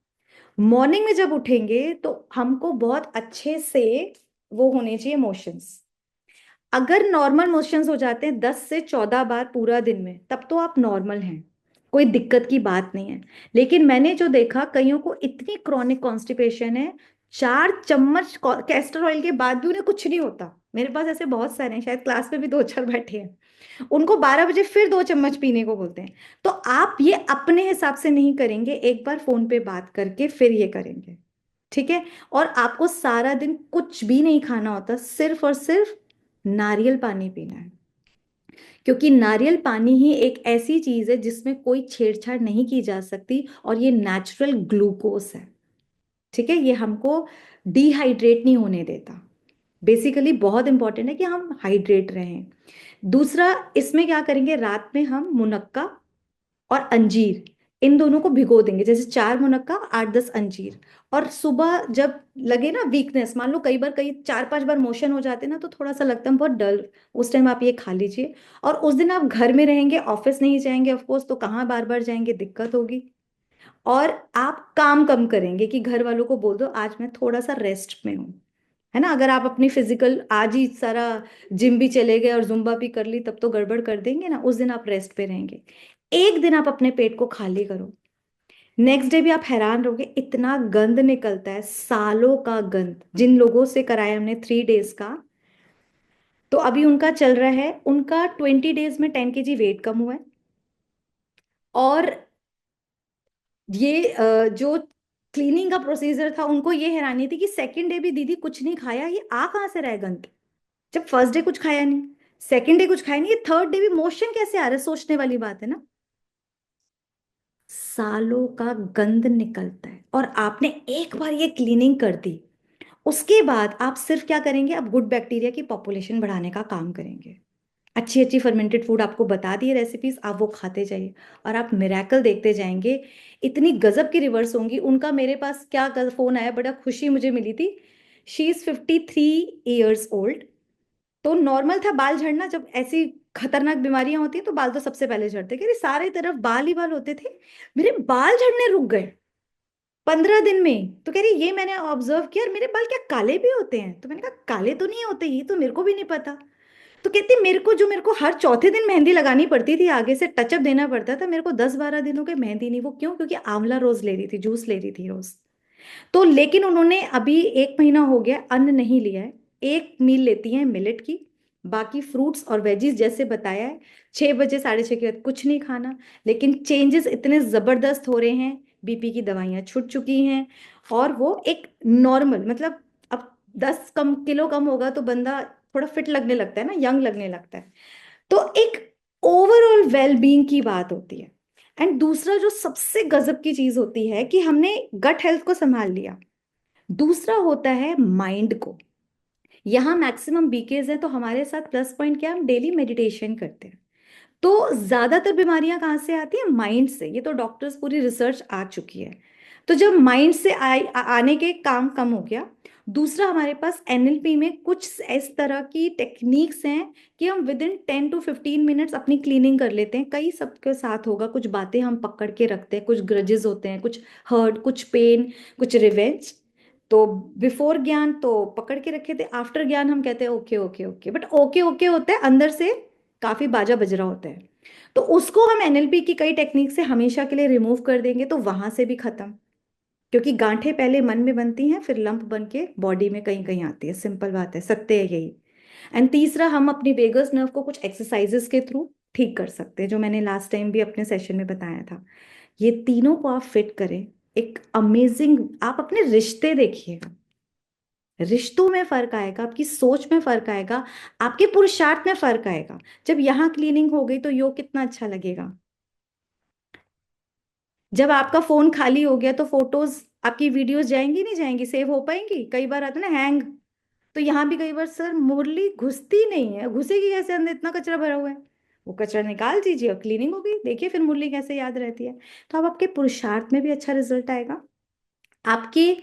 मॉर्निंग में जब उठेंगे तो हमको बहुत अच्छे से वो होने चाहिए मोशंस। अगर नॉर्मल मोशंस हो जाते हैं 10 से 14 बार पूरा दिन में, तब तो आप नॉर्मल हैं, कोई दिक्कत की बात नहीं है। लेकिन मैंने जो देखा, कईयों को इतनी क्रॉनिक कॉन्स्टिपेशन है, 4 चम्मच कैस्टर ऑयल के बाद भी उन्हें कुछ नहीं होता। मेरे पास ऐसे बहुत सारे हैं, शायद क्लास में भी 2 4 बैठे हैं। उनको 12 बजे फिर 2 चम्मच पीने को बोलते हैं। तो आप ये अपने हिसाब से नहीं करेंगे, एक बार फोन पे बात करके फिर ये करेंगे। ठीक है? और आपको सारा दिन कुछ भी नहीं खाना होता, सिर्फ और सिर्फ नारियल पानी पीना है। क्योंकि नारियल पानी ही एक ऐसी चीज है जिसमें कोई छेड़छाड़ नहीं की जा सकती, और ये नेचुरल ग्लूकोज है। ठीक है? ये हमको डिहाइड्रेट नहीं होने देता। बेसिकली बहुत इंपॉर्टेंट है कि हम हाइड्रेट रहें। दूसरा, इसमें क्या करेंगे, रात में हम मुनक्का और अंजीर, इन दोनों को भिगो देंगे। जैसे 4 मुनक्का, 8 10 अंजीर। और सुबह जब लगे ना वीकनेस, मान लो कई बार, कई 4 5 बार मोशन हो जाते हैं ना, तो थोड़ा सा लगता है बहुत डल, उस टाइम आप ये खा लीजिए। और उस दिन आप घर में रहेंगे, ऑफिस नहीं जाएंगे ऑफकोर्स, तो कहाँ बार बार जाएंगे, दिक्कत होगी। और आप काम कम करेंगे कि घर वालों को बोल दो आज मैं थोड़ा सा रेस्ट में हूँ। है ना? अगर आप अपनी फिजिकल आज ही सारा जिम भी चले गए और जुम्बा भी कर ली, तब तो गड़बड़ कर देंगे ना, उस दिन आप रेस्ट पे रहेंगे। एक दिन आप अपने पेट को खाली करो, नेक्स्ट डे भी आप हैरान रहोगे, इतना गंद निकलता है, सालों का गंद। जिन लोगों से कराया हमने 3 डेज का, तो अभी उनका चल रहा है, उनका 20 डेज में 10 kg वेट कम हुआ है। और ये जो क्लीनिंग का प्रोसीजर था, उनको ये हैरानी थी कि सेकेंड डे भी दीदी कुछ नहीं खाया, ये आ कहाँ से रहा है गंद, जब फर्स्ट डे कुछ खाया नहीं, सेकेंड डे कुछ खाया नहीं, ये थर्ड डे भी मोशन कैसे आ रहा है, सोचने वाली बात है ना। सालों का गंद निकलता है, और आपने एक बार ये क्लीनिंग कर दी, उसके बाद आप सिर्फ क्या करेंगे, अब गुड बैक्टीरिया की पॉपुलेशन बढ़ाने का काम करेंगे। अच्छी अच्छी फर्मेंटेड फूड आपको बता दिए रेसिपीज, आप वो खाते जाइए और आप मिरेकल देखते जाएंगे। इतनी गजब की रिवर्स होंगी। उनका मेरे पास क्या कल फोन आया, बड़ा खुशी मुझे मिली थी। She is 53 years old. तो नॉर्मल था बाल झड़ना, जब ऐसी खतरनाक बीमारियां होती हैं तो बाल तो सबसे पहले झड़ते, कह रही सारे तरफ बाल ही बाल होते थे, मेरे बाल झड़ने रुक गए 15 दिन में। तो कह रही ये मैंने ऑब्जर्व किया, और मेरे बाल क्या काले भी होते हैं? तो मैंने कहा काले तो नहीं होते, ये तो मेरे को भी नहीं पता। तो कहती मेरे को हर चौथे दिन मेहंदी लगानी पड़ती थी, आगे से टचअप देना पड़ता था, मेरे को 10 12 दिन हो गए मेहंदी नहीं। वो क्यों? क्योंकि आंवला रोज ले रही थी, जूस ले रही थी रोज। तो लेकिन उन्होंने अभी 1 महीना हो गया अन्न नहीं लिया है, एक मील लेती हैं मिलेट की, बाकी फ्रूट्स और वेजीज जैसे बताया है। 6 बजे 6:30 के बाद कुछ नहीं खाना। लेकिन चेंजेस इतने जबरदस्त हो रहे हैं, बीपी की दवाइयां छूट चुकी हैं, और वो एक नॉर्मल, मतलब अब 10 किलो कम होगा तो बंदा थोड़ा फिट लगने लगता है ना, यंग लगने लगता है। तो एक ओवरऑल वेलबींग की बात होती है। एंड दूसरा जो सबसे गजब की चीज होती है कि हमने गट हेल्थ को संभाल लिया, दूसरा होता है माइंड को। यहाँ मैक्सिमम बीकेज है, तो हमारे साथ प्लस पॉइंट क्या है, हम डेली मेडिटेशन करते हैं। तो ज्यादातर बीमारियां कहाँ से आती हैं, माइंड से। ये तो डॉक्टर्स पूरी रिसर्च आ चुकी है। तो जब माइंड से आने के काम कम हो गया, दूसरा हमारे पास एनएलपी में कुछ इस तरह की टेक्निक्स हैं कि हम विद इन 10 to 15 मिनट्स अपनी क्लीनिंग कर लेते हैं। कई सबके साथ होगा, कुछ बातें हम पकड़ के रखते हैं, कुछ ग्रजेस होते हैं, कुछ हर्ट, कुछ पेन, कुछ रिवेंज। तो बिफोर ज्ञान तो पकड़ के रखे थे, आफ्टर ज्ञान हम कहते हैं okay okay okay, but okay okay होता है अंदर से काफी बाजा बज रहा होता है। तो उसको हम एनएलपी की कई टेक्निक से हमेशा के लिए रिमूव कर देंगे, तो वहां से भी खत्म। क्योंकि गांठें पहले मन में बनती हैं, फिर लंप बन के बॉडी में कहीं कहीं आती है, सिंपल बात है, सत्य है यही। एंड तीसरा, हम अपनी वेगस नर्व को कुछ एक्सरसाइजेस के थ्रू ठीक कर सकते हैं, जो मैंने लास्ट टाइम भी अपने सेशन में बताया था। ये तीनों को आप फिट करें, एक अमेजिंग, आप अपने रिश्ते देखिएगा, रिश्तों में फर्क आएगा, आपकी सोच में फर्क आएगा, आपके पुरुषार्थ में फर्क आएगा। जब यहाँ क्लीनिंग हो गई तो योग कितना अच्छा लगेगा। जब आपका फोन खाली हो गया तो फोटोज, आपकी वीडियोस जाएंगी नहीं जाएंगी, सेव हो पाएंगी, कई बार आता है ना हैंग। तो यहाँ भी कई बार सर मुरली घुसती नहीं है, घुसेगी कैसे, अंदर इतना कचरा भरा हुआ है। वो कचरा निकाल दीजिए और क्लीनिंग हो गई, देखिए फिर मुरली कैसे याद रहती है। तो अब आपके पुरुषार्थ में भी अच्छा रिजल्ट आएगा। आपकी,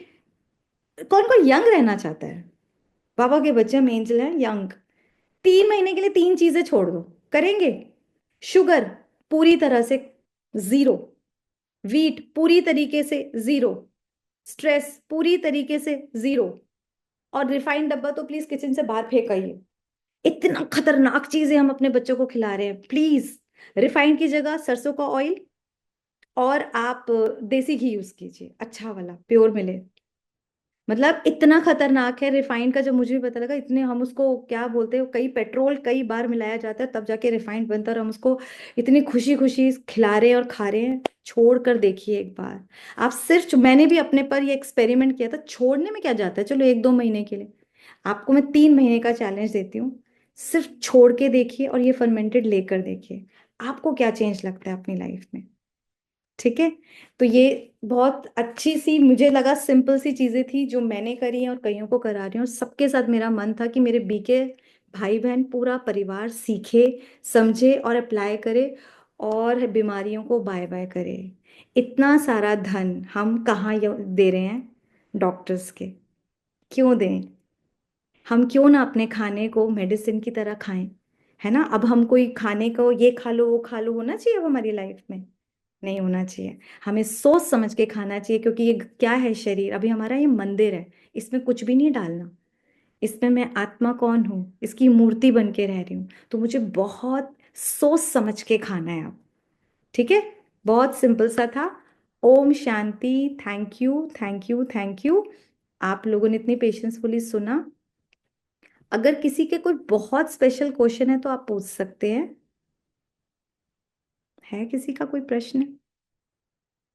कौन कौन यंग रहना चाहता है, बाबा के बच्चे हम एंजल हैं यंग। 3 महीने के लिए 3 चीजें छोड़ दो, करेंगे? शुगर पूरी तरह से जीरो, वीट पूरी तरीके से जीरो, स्ट्रेस पूरी तरीके से जीरो, और रिफाइंड डब्बा तो प्लीज किचन से बाहर फेंकाइए। इतना खतरनाक चीजें हम अपने बच्चों को खिला रहे हैं। प्लीज रिफाइंड की जगह सरसों का ऑयल, और आप देसी घी यूज कीजिए, अच्छा वाला प्योर मिले। मतलब इतना खतरनाक है रिफाइंड का, जब मुझे भी पता लगा, इतने हम उसको क्या बोलते हैं, कई पेट्रोल कई बार मिलाया जाता है तब जाके रिफाइंड बनता है, और हम उसको इतनी खुशी खुशी खिला रहे हैं और खा रहे हैं। छोड़ कर देखिए एक बार। आप सिर्फ, मैंने भी अपने पर ये एक्सपेरिमेंट किया था, छोड़ने में क्या जाता है, चलो 1-2 महीने के लिए। आपको मैं 3 महीने का चैलेंज देती हूँ, सिर्फ छोड़ के देखिए और ये फर्मेंटेड लेकर देखिए, आपको क्या चेंज लगता है अपनी लाइफ में। ठीक है? तो ये बहुत अच्छी सी, मुझे लगा सिंपल सी चीजें थी जो मैंने करी हैं और कईयों को करा रही हूँ, और सबके साथ मेरा मन था कि मेरे बीके भाई बहन पूरा परिवार सीखे, समझे और अप्लाई करे, और बीमारियों को बाय बाय करे। इतना सारा धन हम कहाँ दे रहे हैं डॉक्टर्स के, क्यों दें? हम क्यों ना अपने खाने को मेडिसिन की तरह खाएं, है ना? अब हम कोई खाने को ये खा लो वो खा लो होना चाहिए अब हमारी लाइफ में? नहीं होना चाहिए। हमें सोच समझ के खाना चाहिए, क्योंकि ये क्या है, शरीर अभी हमारा ये मंदिर है, इसमें कुछ भी नहीं डालना। इसमें मैं आत्मा कौन हूँ, इसकी मूर्ति बन के रह रही हूँ, तो मुझे बहुत सोच समझ के खाना है अब। ठीक है? बहुत सिंपल सा था। ओम शांति। Thank you thank you thank you, आप लोगों ने इतनी पेशेंसफुली सुना। अगर किसी के कोई बहुत स्पेशल क्वेश्चन है तो आप पूछ सकते हैं। है किसी का कोई प्रश्न?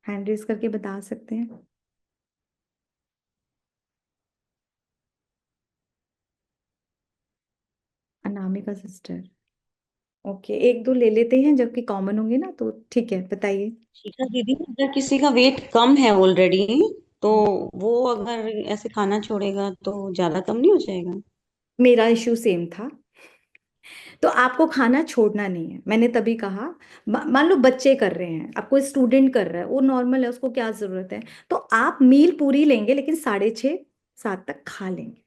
हैंड रेज करके बता सकते हैं। अनामिका सिस्टर, ओके, एक दो ले लेते हैं जबकि कॉमन होंगे ना, तो ठीक है, बताइए। ठीक है दीदी, अगर किसी का वेट कम है ऑलरेडी, तो वो अगर ऐसे खाना छोड़ेगा तो ज्यादा कम नहीं हो जाएगा? मेरा इश्यू सेम था। तो आपको खाना छोड़ना नहीं है, मैंने तभी कहा। मान लो बच्चे कर रहे हैं, अब कोई स्टूडेंट कर रहा है, वो नॉर्मल है, उसको क्या जरूरत है, तो आप मील पूरी लेंगे लेकिन 6:30-7 तक खा लेंगे।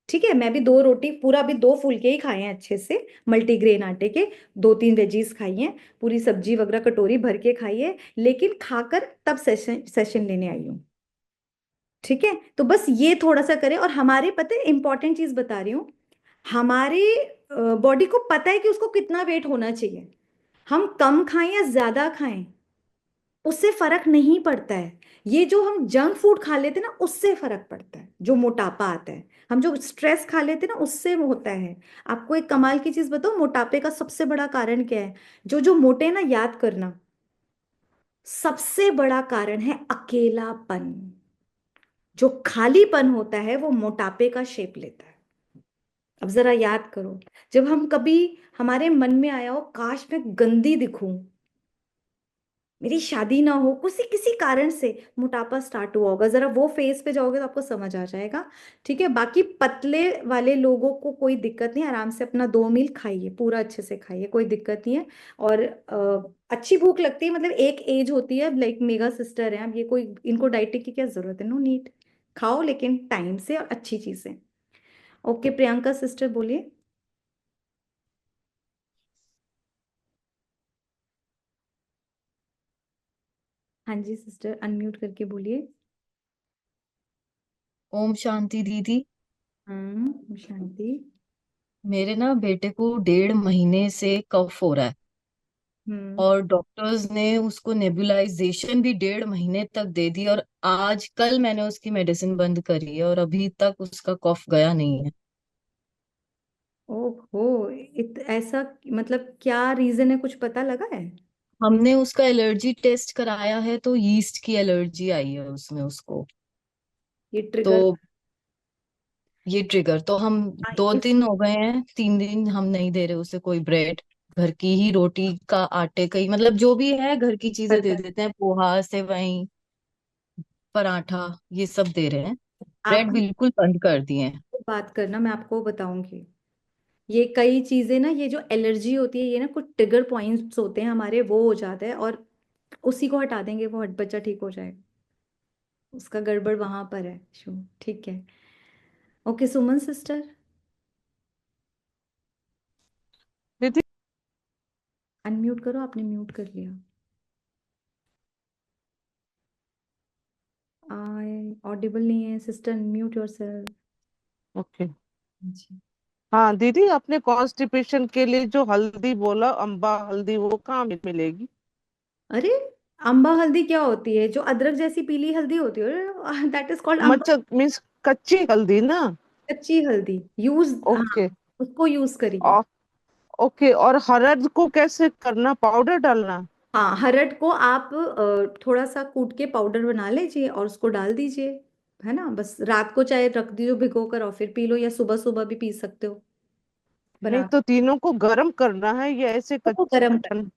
ठीक है? मैं भी 2 रोटी पूरा, भी 2 फुलके ही खाए हैं अच्छे से, मल्टीग्रेन आटे के, 2-3 वेजीज खाई हैं, पूरी सब्जी वगैरह कटोरी भर के खाई है, लेकिन खाकर तब सेशन सेशन लेने आई हूँ। ठीक है? तो बस ये थोड़ा सा करें, और हमारे पता है इंपॉर्टेंट चीज बता रही हूँ, हमारे बॉडी को पता है कि उसको कितना वेट होना चाहिए। हम कम खाएं या ज्यादा खाएं, उससे फर्क नहीं पड़ता है। ये जो हम जंक फूड खा लेते हैं ना, उससे फर्क पड़ता है, जो मोटापा आता है। हम जो स्ट्रेस खा लेते हैं ना उससे वो होता है। आपको एक कमाल की चीज बताओ, मोटापे का सबसे बड़ा कारण क्या है? जो जो मोटे हैं ना, याद करना, सबसे बड़ा कारण है अकेलापन। जो खालीपन होता है वो मोटापे का शेप लेता है। अब जरा याद करो, जब हम कभी हमारे मन में आया हो काश मैं गंदी दिखूं, मेरी शादी ना हो, किसी किसी कारण से मोटापा स्टार्ट हुआ होगा, जरा वो फेस पे जाओगे तो आपको समझ आ जाएगा। ठीक है, बाकी पतले वाले लोगों को कोई दिक्कत नहीं, आराम से अपना 2 मील खाइए, पूरा अच्छे से खाइए, कोई दिक्कत नहीं है। और अच्छी भूख लगती है, मतलब एक एज होती है, लाइक मेगा सिस्टर है, अब ये कोई इनको डाइटिंग की क्या जरूरत है, नो नीड। खाओ लेकिन टाइम से और अच्छी चीजें। ओके प्रियंका सिस्टर बोलिए। हाँ जी सिस्टर, अनम्यूट करके बोलिए। ओम शांति दीदी। शांति। मेरे ना बेटे को 1.5 महीने से कफ हो रहा है, हम्म। और डॉक्टर्स ने उसको नेबुलाइजेशन भी 1.5 महीने तक दे दी, और आज कल मैंने उसकी मेडिसिन बंद करी है और अभी तक उसका कफ गया नहीं है। ओहो, ऐसा मतलब क्या रीजन है, कुछ पता लगा है? हमने उसका एलर्जी टेस्ट कराया है तो यीस्ट की एलर्जी आई है उसमें उसको। ये तो ट्रिगर। ये ट्रिगर तो हम हाँ, 2 दिन हो गए हैं, 3 दिन हम नहीं दे रहे उसे कोई ब्रेड। घर की ही रोटी का आटे का ही, मतलब जो भी है घर की चीजें दे देते हैं, पोहा सेवई पराठा ये सब दे रहे हैं। आप ब्रेड बिल्कुल बंद कर दिए हैं। बात करना, मैं आपको बताऊंगी। ये कई चीजें ना, ये जो एलर्जी होती है, ये ना कुछ ट्रिगर पॉइंट्स होते हैं हमारे, वो हो जाता है, और उसी को हटा देंगे वो हट बच्चा ठीक हो जाएगा। उसका गड़बड़ वहां पर है शो। ठीक है। ओके सुमन सिस्टर, दीदी। अनम्यूट करो, आपने म्यूट कर लिया। आई ऑडिबल नहीं है सिस्टर, म्यूट योरसेल्फ। ओके। जी। हाँ दीदी, आपने कॉन्स्टिपेशन के लिए जो हल्दी बोला, अम्बा हल्दी, वो कहाँ मिलेगी? अरे, अम्बा हल्दी क्या होती है? जो अदरक जैसी पीली हल्दी होती है, that is called Amba. Much means कच्ची हल्दी ना? कच्ची हल्दी यूज, हाँ, ओके। उसको यूज करिए। और ओके, और हरद को कैसे करना, पाउडर डालना? हाँ, हरड़ को आप थोड़ा सा कूट के पाउडर बना लीजिए और उसको डाल दीजिए, है ना, बस रात को चाहे रख दीजिए भिगो कर और फिर पी लो, या सुबह सुबह भी पी सकते हो नहीं बना। तो तीनों को गर्म करना है या ऐसे तो गर्म कर, ठंड?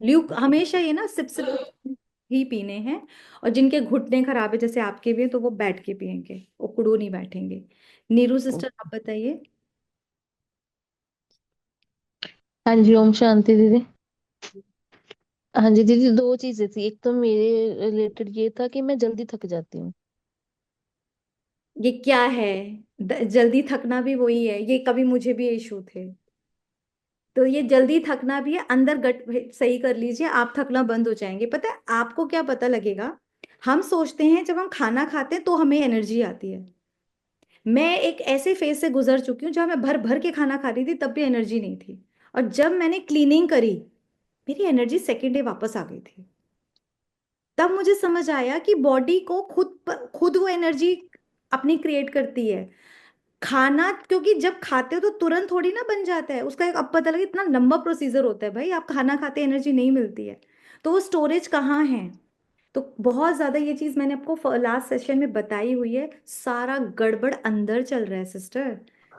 ल्यूक हमेशा ये ना सिप सिप ही पीने हैं। और जिनके घुटने खराब है जैसे आपके भी हैं, तो वो बैठ के पियेंगे, उकड़ू नहीं बैठेंगे। नीरू सिस्टर आप बताइए। हाँ जी, ओम शांति दीदी। हाँ जी दीदी, दो चीजें थी। एक तो मेरे रिलेटेड ये था कि मैं जल्दी थक जाती हूँ। ये क्या है? जल्दी थकना भी वही है, ये कभी मुझे भी इशू थे। तो ये जल्दी थकना भी है, अंदर गट सही कर लीजिए, आप थकना बंद हो जाएंगे। पता है आपको क्या पता लगेगा? हम सोचते हैं जब हम खाना खाते हैं तो हमें एनर्जी आती है। मैं एक ऐसे फेज से गुजर चुकी हूँ जहां मैं भर भर के खाना खा रही थी, तब भी एनर्जी नहीं थी। और जब मैंने क्लीनिंग करी, मेरी एनर्जी सेकेंड डे वापस आ गई थी। तब मुझे समझ आया कि बॉडी को खुद वो एनर्जी अपनी क्रिएट करती है। खाना क्योंकि जब खाते हो तो तुरंत थोड़ी ना बन जाता है, उसका एक अब पता लगे इतना लंबा प्रोसीजर होता है भाई, आप खाना खाते एनर्जी नहीं मिलती है, तो वो स्टोरेज कहाँ है? तो बहुत ज्यादा ये चीज मैंने आपको लास्ट सेशन में बताई हुई है, सारा गड़बड़ अंदर चल रहा है सिस्टर।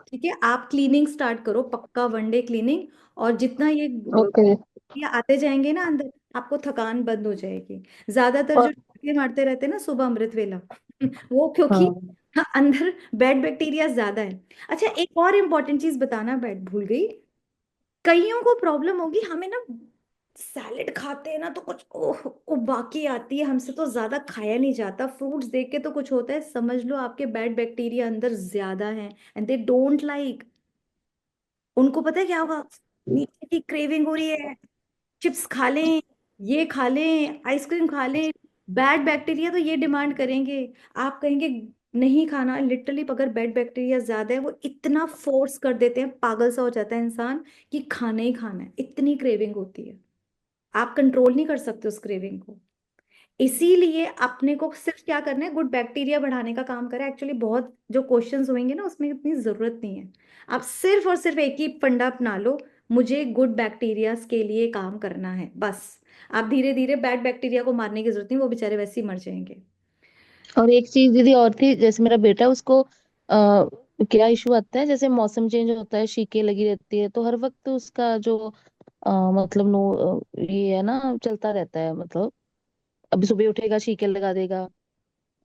ठीक है, आप क्लीनिंग स्टार्ट करो, पक्का 1 डे क्लीनिंग। और जितना ओके। ये आते जाएंगे ना अंदर, आपको थकान बंद हो जाएगी। ज्यादातर जो और टुकड़े मारते रहते हैं ना सुबह अमृत वेला, वो क्योंकि हाँ। अंदर बैड बैक्टीरिया ज्यादा है। अच्छा, एक और इम्पोर्टेंट चीज बताना बैड भूल गई। कईयों को प्रॉब्लम होगी, हमें ना सैलेड खाते हैं ना तो कुछ ओह उबाकी आती है, हमसे तो ज्यादा खाया नहीं जाता, फ्रूट्स देख के तो कुछ होता है, समझ लो आपके बैड बैक्टीरिया अंदर ज्यादा है, एंड दे डोंट लाइक। उनको पता है क्या होगा? नीचे की क्रेविंग हो रही है, चिप्स खा लें, ये खा लें, आइसक्रीम खा लें। बैड बैक्टीरिया तो ये डिमांड करेंगे, आप कहेंगे नहीं खाना, लिटरली अगर बैड बैक्टीरिया ज्यादा है वो इतना फोर्स कर देते हैं, पागल सा हो जाता है इंसान कि खाना ही खाना है, इतनी क्रेविंग होती है। आप कंट्रोल नहीं कर सकते उस क्रेविंग को। इसीलिए अपने को सिर्फ क्या करना है, गुड बैक्टीरिया बढ़ाने का काम करें। एक्चुअली बहुत जो क्वेश्चंस होंगे ना उसमें इतनी जरूरत नहीं है। आप सिर्फ और सिर्फ एक ही फंडा अपना लो, मुझे गुड बैक्टीरियाज के लिए काम करना है बस। आप धीरे धीरे बैड बैक्टीरिया को मारने की जरूरत नहीं, वो बेचारे वैसे ही मर जाएंगे। और एक चीज दीदी और थी, जैसे मेरा बेटा है, उसको क्या इशू आता है, जैसे मौसम चेंज होता है, छींके लगी रहती है, तो हर वक्त उसका जो मतलब नो ये है ना, चलता रहता है। मतलब अभी सुबह उठेगा छींके लगा देगा,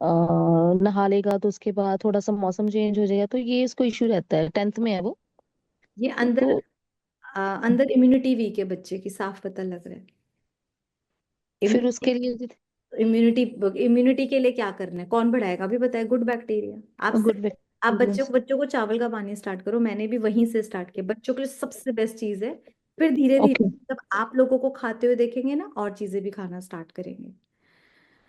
नहा लेगा तो उसके बाद थोड़ा सा मौसम चेंज हो जाएगा, तो ये इसको इशू रहता है। 10th में है वो। ये अंदर तो अंदर इम्यूनिटी वीक है बच्चे की, साफ पता लग रहा है। फिर उसके लिए दीदी इम्यूनिटी इम्यूनिटी के लिए क्या करना है, कौन बढ़ाएगा अभी बताए, गुड बैक्टीरिया। गुड आप बैक्टीरिया। बच्चों को चावल का पानी स्टार्ट करो, मैंने भी वहीं से स्टार्ट किया, बच्चों के लिए सबसे बेस्ट चीज है। फिर धीरे ओके। धीरे जब आप लोगों को खाते हुए देखेंगे ना, और चीजें भी खाना स्टार्ट करेंगे।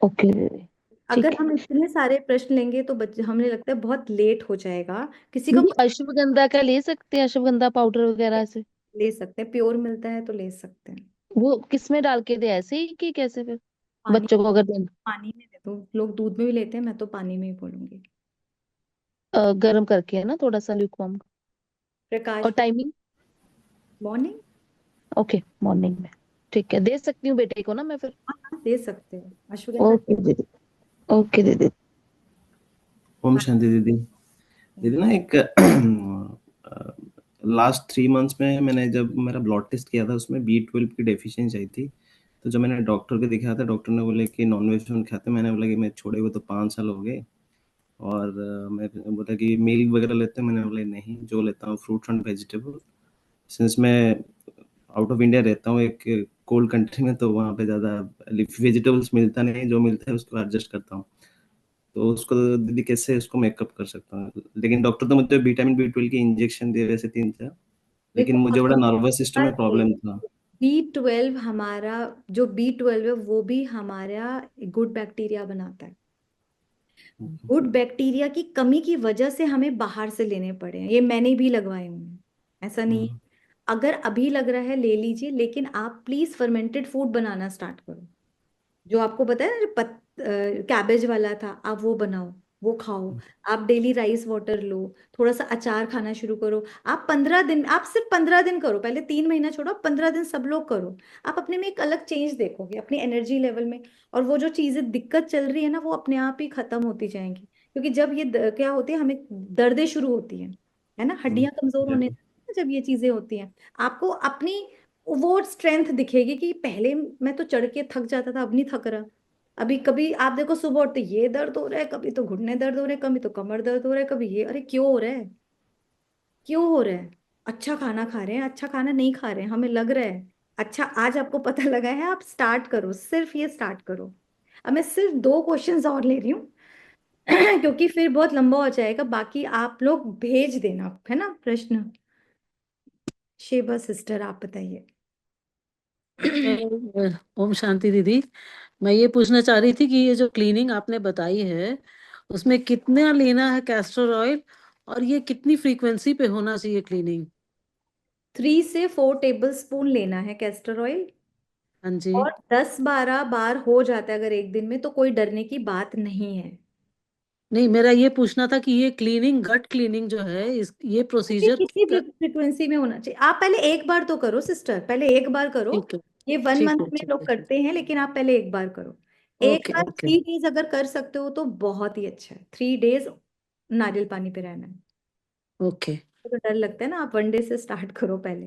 ओके दीदी। अगर ठीक है हम इतने सारे प्रश्न लेंगे तो बच्चे, हमें लगता है बहुत लेट हो जाएगा। किसी को दीदी, अश्वगंधा का ले सकते हैं, अश्वगंधा पाउडर वगैरह से? ले सकते हैं, प्योर मिलता है तो ले सकते हैं। वो किस में डाल के दे, ऐसे ही कि कैसे फिर पानी, बच्चों को अगर देना? पानी में दे दो, लोग दूध में भी लेते हैं, मैं तो पानी में ही बोलूंगी। गर्म करके है ना, थोड़ा सा ल्यूकवार्म। और प्रकाश, टाइमिंग? मॉर्निंग। ओके, मॉर्निंग में। ठीक है, दे सकती हूँ बेटे को ना मैं फिर? हाँ दे सकते हैं अश्वगंधा। ओके दीदी। ओके दीदी। ओम शांति दीदी। दीदी ना एक लास्ट 3 मंथ्स में मैंने जब मेरा ब्लड टेस्ट किया था उसमें B12 की डेफिशिएंसी आई थी। तो जब मैंने डॉक्टर को दिखाया था, डॉक्टर ने बोले कि नॉनवेज हम खाते हैं। मैंने बोला कि मैं छोड़े हुए तो 5 साल हो गए। और मैं बोला कि मील वगैरह लेते हैं। मैंने बोला नहीं, जो लेता हूँ फ्रूट्स एंड वेजिटेबल। सिंस मैं आउट ऑफ इंडिया रहता हूँ एक कोल्ड कंट्री में, तो वहाँ पे ज़्यादा वेजिटेबल्स मिलता नहीं, जो मिलता है उसको एडजस्ट करता हूँ। तो उसको दीदी कैसे उसको मेकअप कर सकता हूँ? लेकिन डॉक्टर तो मुझे विटामिन B12 की इंजेक्शन दिए वैसे 3-4, लेकिन देखो मुझे बड़ा नर्वस सिस्टम में प्रॉब्लम था। B12 हमारा, जो B12 है वो भी हमारा गुड बैक्टीरिया बनाता है। गुड बैक्टीरिया की कमी की वजह से हमें बाहर से लेने पड़े हैं, ये मैंने भी लगवाए हुए हैं, ऐसा नहीं है। अगर अभी लग रहा है ले लीजिए, लेकिन आप please fermented food banana start करो। जो आपको पता है ना, जो कैबेज वाला था, आप वो बनाओ, वो खाओ। आप डेली राइस वाटर लो, थोड़ा सा अचार खाना शुरू करो। आप 15 दिन, आप सिर्फ 15 दिन करो, पहले 3 महीना छोड़ो, 15 दिन सब लोग करो। आप अपने में एक अलग चेंज देखोगे अपनी एनर्जी लेवल में। और वो जो चीजें दिक्कत चल रही है ना, वो अपने आप ही खत्म होती जाएंगी। क्योंकि जब ये क्या होती है, हमें दर्दें शुरू होती है ना, हड्डियां कमजोर होने लगती हैं, जब ये चीजें होती हैं, आपको अपनी वो स्ट्रेंथ दिखेगी कि पहले मैं तो चढ़ के थक जाता था, अब नहीं थक रहा। अभी कभी आप देखो, सुबह उठते ये दर्द हो रहा है, कभी तो घुटने दर्द हो रहे हैं, कभी तो कमर दर्द हो रहा है, कभी ये, अरे क्यों हो रहा है, क्यों हो रहा है? अच्छा खाना खा रहे हैं, अच्छा खाना नहीं खा रहे हैं, हमें लग रहा है। अच्छा, आज आपको पता लगा है, आप स्टार्ट करो, सिर्फ ये स्टार्ट करो। अब मैं सिर्फ 2 क्वेश्चंस और ले रही हूँ क्योंकि फिर बहुत लंबा हो जाएगा, बाकी आप लोग भेज देना, है ना प्रश्न। शेबा सिस्टर आप बताइए। ओम शांति दीदी। मैं ये पूछना चाह रही थी कि ये जो क्लीनिंग आपने बताई है उसमें कितना लेना है कैस्टर ऑयल, और ये कितनी फ्रीक्वेंसी पे होना चाहिए क्लीनिंग? 3 से 4 टेबल स्पून लेना है कैस्टर ऑयल। हाँ जी। और 10-12 बार हो जाता है अगर एक दिन में, तो कोई डरने की बात नहीं है। नहीं, मेरा ये पूछना था कि ये क्लीनिंग, गट क्लीनिंग जो है, इस ये ये प्रोसीजर कितनी फ्रिक्वेंसी में होना चाहिए, आप पहले एक बार तो करो सिस्टर, पहले एक बार करो। ठीक है। ये 1 मंथ ठीक है। में ठीक लोग है। करते हैं, लेकिन आप पहले एक बार करो। एक ओके बार ओके 3 डेज अगर कर सकते हो तो बहुत ही अच्छा है। 3 डेज नारियल पानी पे रहना है। ओके। तो डर लगता है ना, आप 1 डे से स्टार्ट करो पहले।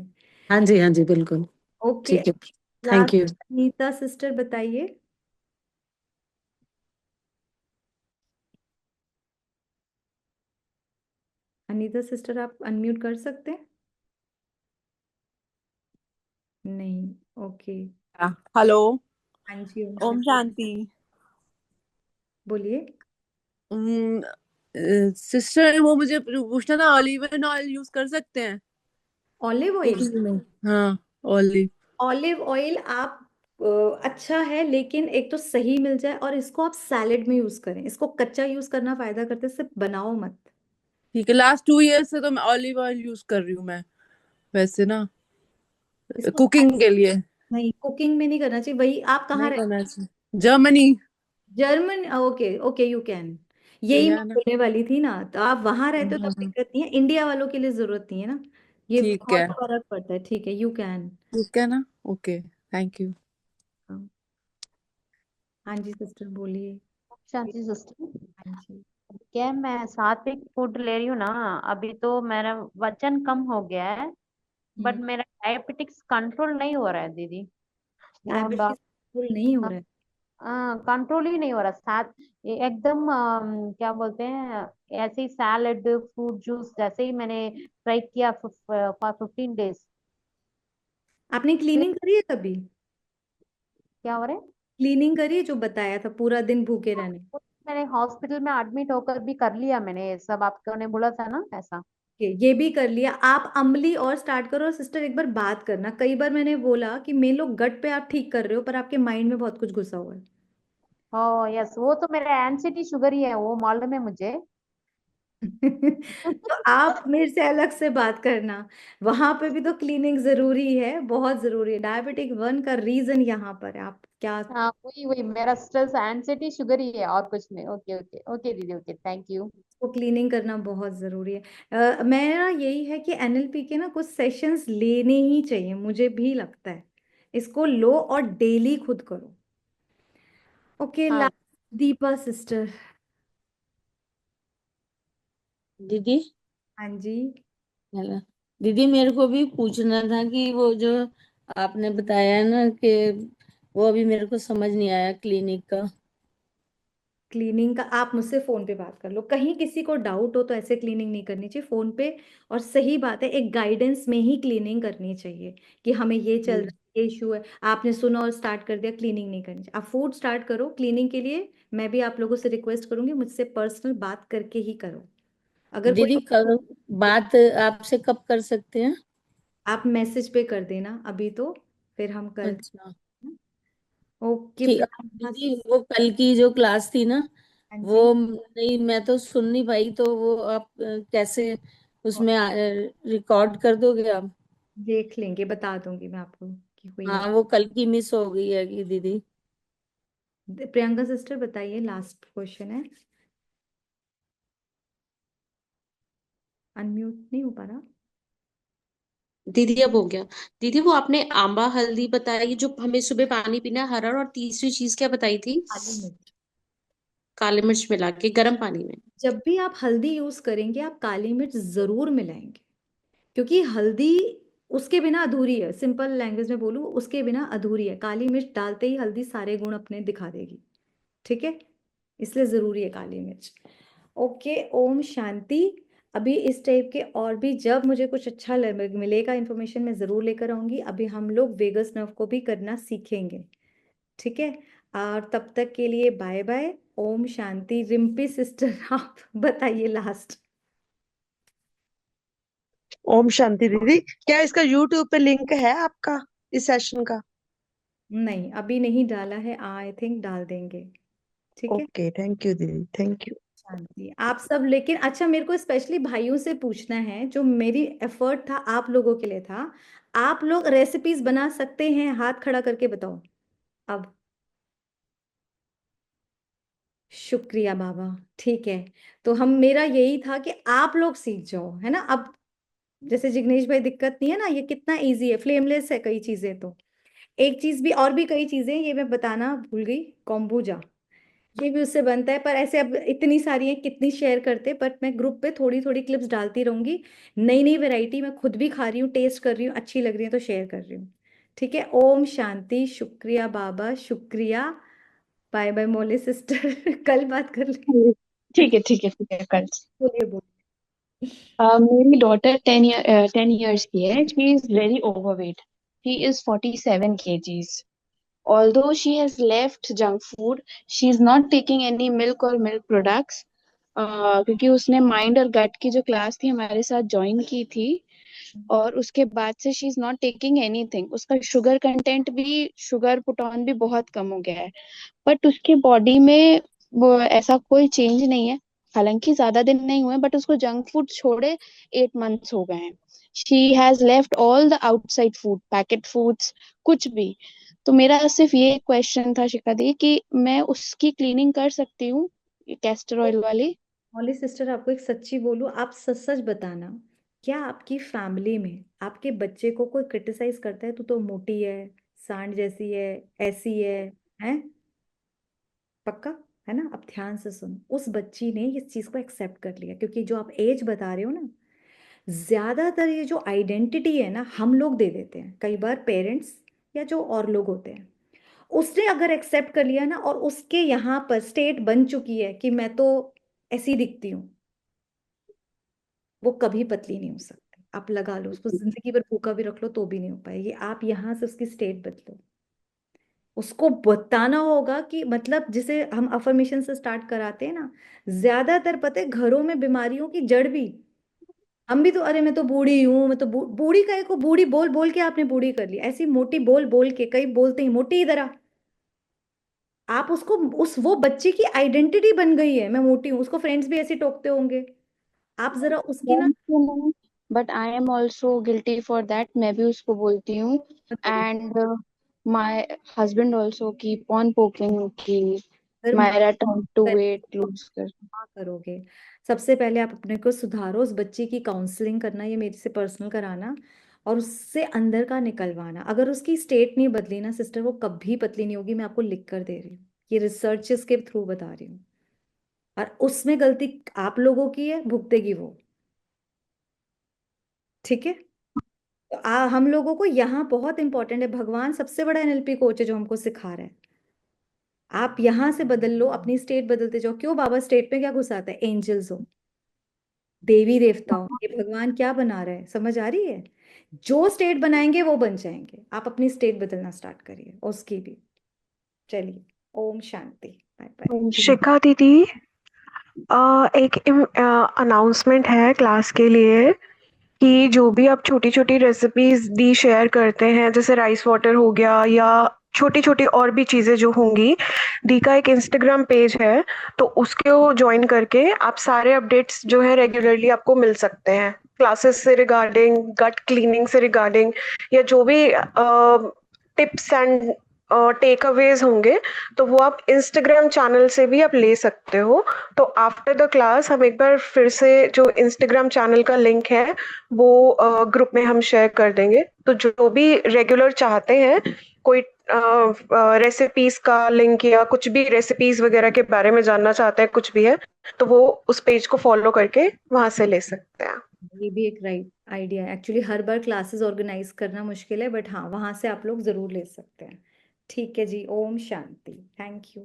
हाँ जी, हाँ जी, बिल्कुल। ओके। ठीक है। Thank last, you. Anita sister बताइए। अनीता सिस्टर आप अनम्यूट कर सकते हैं? नहीं। ओके। हेलो। हाँ जी, ओम ओम शांति। शांति। बोलिए। सिस्टर, वो मुझे पूछना था, ऑलिव ऑयल यूज कर सकते हैं ऑलिव ऑयल। कुकिंग में? हाँ, ऑलिव। ऑलिव ऑयल आप अच्छा है, लेकिन एक तो सही मिल जाए, और इसको आप सैलेड में यूज करें, इसको कच्चा यूज करना फायदा करते, सिर्फ बनाओ मत। ठीक है, लास्ट 2 ईयर से तो मैं ऑलिव ऑयल यूज कर रही हूँ मैं, वैसे ना, इसको कुकिंग के लिए। नहीं, कुकिंग में नहीं करना चाहिए। वही, आप कहाँ नहीं रहते करना चाहिए। Germany. German, okay okay, you can. यही मैं या ना? बोलने वाली थी ना, तो आप वहां रहते हो तब हम्म, दिक्कत नहीं है, इंडिया वालों के लिए जरूरत नहीं है ना, ये ठीक बहुत है। फर्क पड़ता है। ठीक है, यू कैन। ठीक है ना? Okay, thank you. हाँ जी सिस्टर बोलिए। शांति सिस्टर, हाँ जी। क्या मैं सात्विक फूड ले रही हूँ ना, अभी तो मेरा वजन कम हो गया है, बट मेरा डायबिटिक्स कंट्रोल नहीं हो रहा है दीदी। वो हम डायबिटीज कंट्रोल नहीं हो रहा है? कंट्रोल ही नहीं हो रहा। साथ एकदम क्या बोलते हैं, ऐसे ही सैलड फ्रूट जूस जैसे ही मैंने ट्राई किया फॉर 15 डेज। आपने फिर क्लीनिंग करी है कभी? क्या हो रहा है, क्लीनिंग करी है, जो बताया था पूरा दिन भूखे रहने? मैंने हॉस्पिटल में एडमिट होकर भी कर लिया मैंने ये सब, आपको ने बोला था ना ऐसा। ये भी कर लिया। आप अम्ली और स्टार्ट करो। और सिस्टर एक बार बात करना, कई बार मैंने बोला कि मेन लोग गट पे आप ठीक कर रहे हो, पर आपके माइंड में बहुत कुछ घुसा हुआ है। ओ यस, वो तो मेरा एंसिटी शुगर ही है, वो मालूम है मुझे। तो आप मेरे से अलग से बात करना, वहां पे भी तो क्लीनिंग जरूरी है, बहुत जरूरी है। डायबिटिक 1 का रीजन यहाँ पर है। आप क्या, हाँ वही वही, मेरा स्ट्रेस एंसिटी शुगर ही है और कुछ नहीं। ओके ओके ओके दीदी, ओके थैंक यू। को क्लीनिंग करना बहुत जरूरी है। मेरा यही है कि एनएलपी के ना कुछ सेशंस लेने ही चाहिए, मुझे भी लगता है। इसको लो और डेली खुद करो। ओके, हाँ लास्ट दीपा सिस्टर। दीदी। हाँ जी। हेलो। दीदी मेरे को भी पूछना था कि वो जो आपने बताया ना कि वो अभी मेरे को समझ नहीं आया क्लिनिक का। क्लीनिंग का आप मुझसे फोन पे बात कर लो, कहीं किसी को डाउट हो तो ऐसे क्लीनिंग नहीं करनी चाहिए फोन पे। और सही बात है, एक गाइडेंस में ही क्लीनिंग करनी चाहिए कि हमें ये चल रहा है, ये इशू है, आपने सुना और स्टार्ट कर दिया, क्लीनिंग नहीं करनी चाहिए। आप फूड स्टार्ट करो, क्लीनिंग के लिए मैं भी आप लोगों से रिक्वेस्ट करूंगी, मुझसे पर्सनल बात करके ही करो। अगर दीदी कोई, कल बात आपसे कब कर सकते हैं? आप मैसेज पे कर देना अभी तो, फिर हम कर अच्छा। ओके ठीक। प्रियंका। दीदी वो कल की जो क्लास थी ना, हाँ वो जी। नहीं, मैं तो सुन नहीं पाई, तो वो आप कैसे उसमें रिकॉर्ड कर दोगे आप? देख लेंगे, बता दूंगी मैं आपको कि हुई है। हाँ, वो कल की मिस हो गई है कि दीदी। प्रियंका सिस्टर बताइए, लास्ट क्वेश्चन है। अनम्यूट नहीं हो पा रहा। दीदी अब हो गया। दीदी वो आपने आंबा हल्दी बताई जो हमें सुबह पानी पीना है, हरा, और तीसरी चीज क्या बताई थी? काली मिर्च। काली मिर्च मिला के गर्म पानी में। जब भी आप हल्दी यूज करेंगे, आप काली मिर्च जरूर मिलाएंगे, क्योंकि हल्दी उसके बिना अधूरी है। सिंपल लैंग्वेज में बोलूँ, उसके बिना अधूरी है। काली मिर्च डालते ही हल्दी सारे गुण अपने दिखा देगी। ठीक है, इसलिए जरूरी है काली मिर्च। ओके, ओम शांति। अभी इस टाइप के और भी जब मुझे कुछ अच्छा मिलेगा इन्फॉर्मेशन, मैं जरूर लेकर आऊंगी। अभी हम लोग वेगस नर्व को भी करना सीखेंगे। ठीक है, और तब तक के लिए bye bye. Om Shanti. Rimpy sister आप बताइए लास्ट। ओम शांति दीदी, क्या इसका यूट्यूब पे लिंक है आपका इस सेशन का? नहीं, अभी नहीं डाला है, आई थिंक डाल देंगे। ठीक है। ओके, थैंक यू दीदी, थैंक यू। शांति आप सब। लेकिन अच्छा, मेरे को स्पेशली भाइयों से पूछना है, जो मेरी एफर्ट था आप लोगों के लिए था, आप लोग रेसिपीज बना सकते हैं? हाथ खड़ा करके बताओ अब। शुक्रिया बाबा। ठीक है, तो हम, मेरा यही था कि आप लोग सीख जाओ, है ना। अब जैसे जिग्नेश भाई, दिक्कत नहीं है ना, ये कितना इजी है, फ्लेमलेस है कई चीजें तो। एक चीज भी, और भी कई चीजें ये मैं बताना भूल गई, कॉम्बुजा, ये भी उससे बनता है। पर ऐसे अब इतनी सारी हैं, कितनी शेयर करते, बट मैं ग्रुप पे थोड़ी थोड़ी क्लिप्स डालती रहूंगी। नई नई वैरायटी मैं खुद भी खा रही हूँ, टेस्ट कर रही हूँ, अच्छी लग रही है तो शेयर कर रही हूँ। ठीक है, ओम शांति। शुक्रिया बाबा, शुक्रिया। बाय बाय मोले सिस्टर। कल बात कर लेंगे। हाँ, ठीक है ठीक है ठीक है, कल। बोलिए बोलिए। मेरी डॉटर 10 years की है। She is very overweight. She is 47 kgs. Although she has left junk food, she is not taking any milk or milk products. क्योंकि उसने माइंड और गट की जो क्लास थी हमारे साथ ज्वाइन की थी, और उसके बाद से she is not taking anything. उसका शुगर कंटेंट भी, शुगर पुट ऑन भी बहुत कम हो गया है, बट उसके बॉडी में वो ऐसा कोई चेंज नहीं है। हालांकि ज्यादा दिन नहीं हुए, बट उसको जंक फूड छोड़े 8 months हो गए हैं। She has left all the outside food, packet foods, कुछ भी। तो मेरा सिर्फ ये क्वेश्चन था शिखा दी कि मैं उसकी क्लीनिंग कर सकती हूँ कैस्टर ऑयल वाली? मौली सिस्टर, आपको एक सच्ची बोलूं, आप सच सच बताना, क्या आपकी फैमिली में आपके बच्चे को कोई क्रिटिसाइज करता है तू तो मोटी है, सांड जैसी है, ऐसी है? पक्का? है ना? अब ध्यान से सुन, उस बच्ची ने इस चीज को एक्सेप्ट कर लिया, क्योंकि जो आप एज बता रहे हो ना, ज्यादातर ये जो आइडेंटिटी है ना, हम लोग दे देते हैं, कई बार पेरेंट्स या जो और लोग होते हैं। उसने अगर एक्सेप्ट कर लिया ना, और उसके यहाँ पर स्टेट बन चुकी है कि मैं तो ऐसी दिखती हूँ, वो कभी पतली नहीं हो सकती। आप लगा लो उसको, जिंदगी भर भूखा भी रख लो तो भी नहीं हो पाएगी। आप यहाँ से उसकी स्टेट बदलो, उसको बताना होगा कि मतलब जिसे हम अफर्मेशन से स्टार्ट कराते हैं ना, ज्यादातर पता है घरों में बीमारियों की जड़ भी हम भी तो, अरे मैं तो बूढ़ी हूं, मैं तो बूढ़ी काहे को, बूढ़ी बोल बोल के आपने बूढ़ी कर ली, ऐसी मोटी बोल बोल के, कई बोलते ही मोटी इधर आ। आप उसको, उस वो बच्चे की आइडेंटिटी बन गई है, मैं मोटी हूँ, उसको फ्रेंड्स भी ऐसे टोकते होंगे। आप जरा उसकी ना, but I am also guilty for that, मैं भी उसको बोलती हूँ। And my husband also keep on poking कि अगर मायरा टर्न टू कर वेट लूज कर। करोगे, सबसे पहले आप अपने को सुधारो, उस बच्चे की काउंसलिंग करना, ये मेरे से पर्सनल कराना, और उससे अंदर का निकलवाना। अगर उसकी स्टेट नहीं बदली ना सिस्टर, वो कभी पतली नहीं होगी, मैं आपको लिख कर दे रही हूँ, ये रिसर्चेस के थ्रू बता रही हूँ। और उसमें गलती आप लोगों की है, भुगतेगी वो। ठीक है? तो हम लोगों को यहाँ बहुत इंपॉर्टेंट है, भगवान सबसे बड़ा एनएलपी कोच है जो हमको सिखा रहा है। आप यहाँ से बदल लो, अपनी स्टेट बदलते जाओ। क्यों बाबा स्टेट में क्या घुसाता है? एंजल्स हो, देवी देवताओं, ये भगवान क्या बना रहा है, समझ आ रही है? जो स्टेट बनाएंगे वो बन जाएंगे। आप अपनी स्टेट बदलना स्टार्ट करिए, उसकी भी। चलिए, ओम शांति, बाय बाय। शिखा दीदी, एक अनाउंसमेंट है क्लास के लिए कि जो भी आप छोटी छोटी रेसिपीज दी शेयर करते हैं, जैसे राइस वाटर हो गया या छोटी छोटी और भी चीज़ें जो होंगी, दी का एक इंस्टाग्राम पेज है, तो उसको ज्वाइन करके आप सारे अपडेट्स जो है रेगुलरली आपको मिल सकते हैं, क्लासेस से रिगार्डिंग, गट क्लीनिंग से रिगार्डिंग, या जो भी टिप्स एंड टेक अवेज होंगे, तो वो आप इंस्टाग्राम चैनल से भी आप ले सकते हो। तो आफ्टर द क्लास हम एक बार फिर से जो इंस्टाग्राम चैनल का लिंक है वो ग्रुप में हम शेयर कर देंगे। तो जो भी रेगुलर चाहते हैं कोई रेसिपीज का लिंक या कुछ भी रेसिपीज वगैरह के बारे में जानना चाहते हैं, कुछ भी है, तो वो उस पेज को फॉलो करके वहां से ले सकते हैं। ये भी एक राइट आइडिया है। एक्चुअली हर बार क्लासेस ऑर्गेनाइज करना मुश्किल है, बट हाँ, वहां से आप लोग जरूर ले सकते हैं। ठीक है जी, ओम शांति, थैंक यू।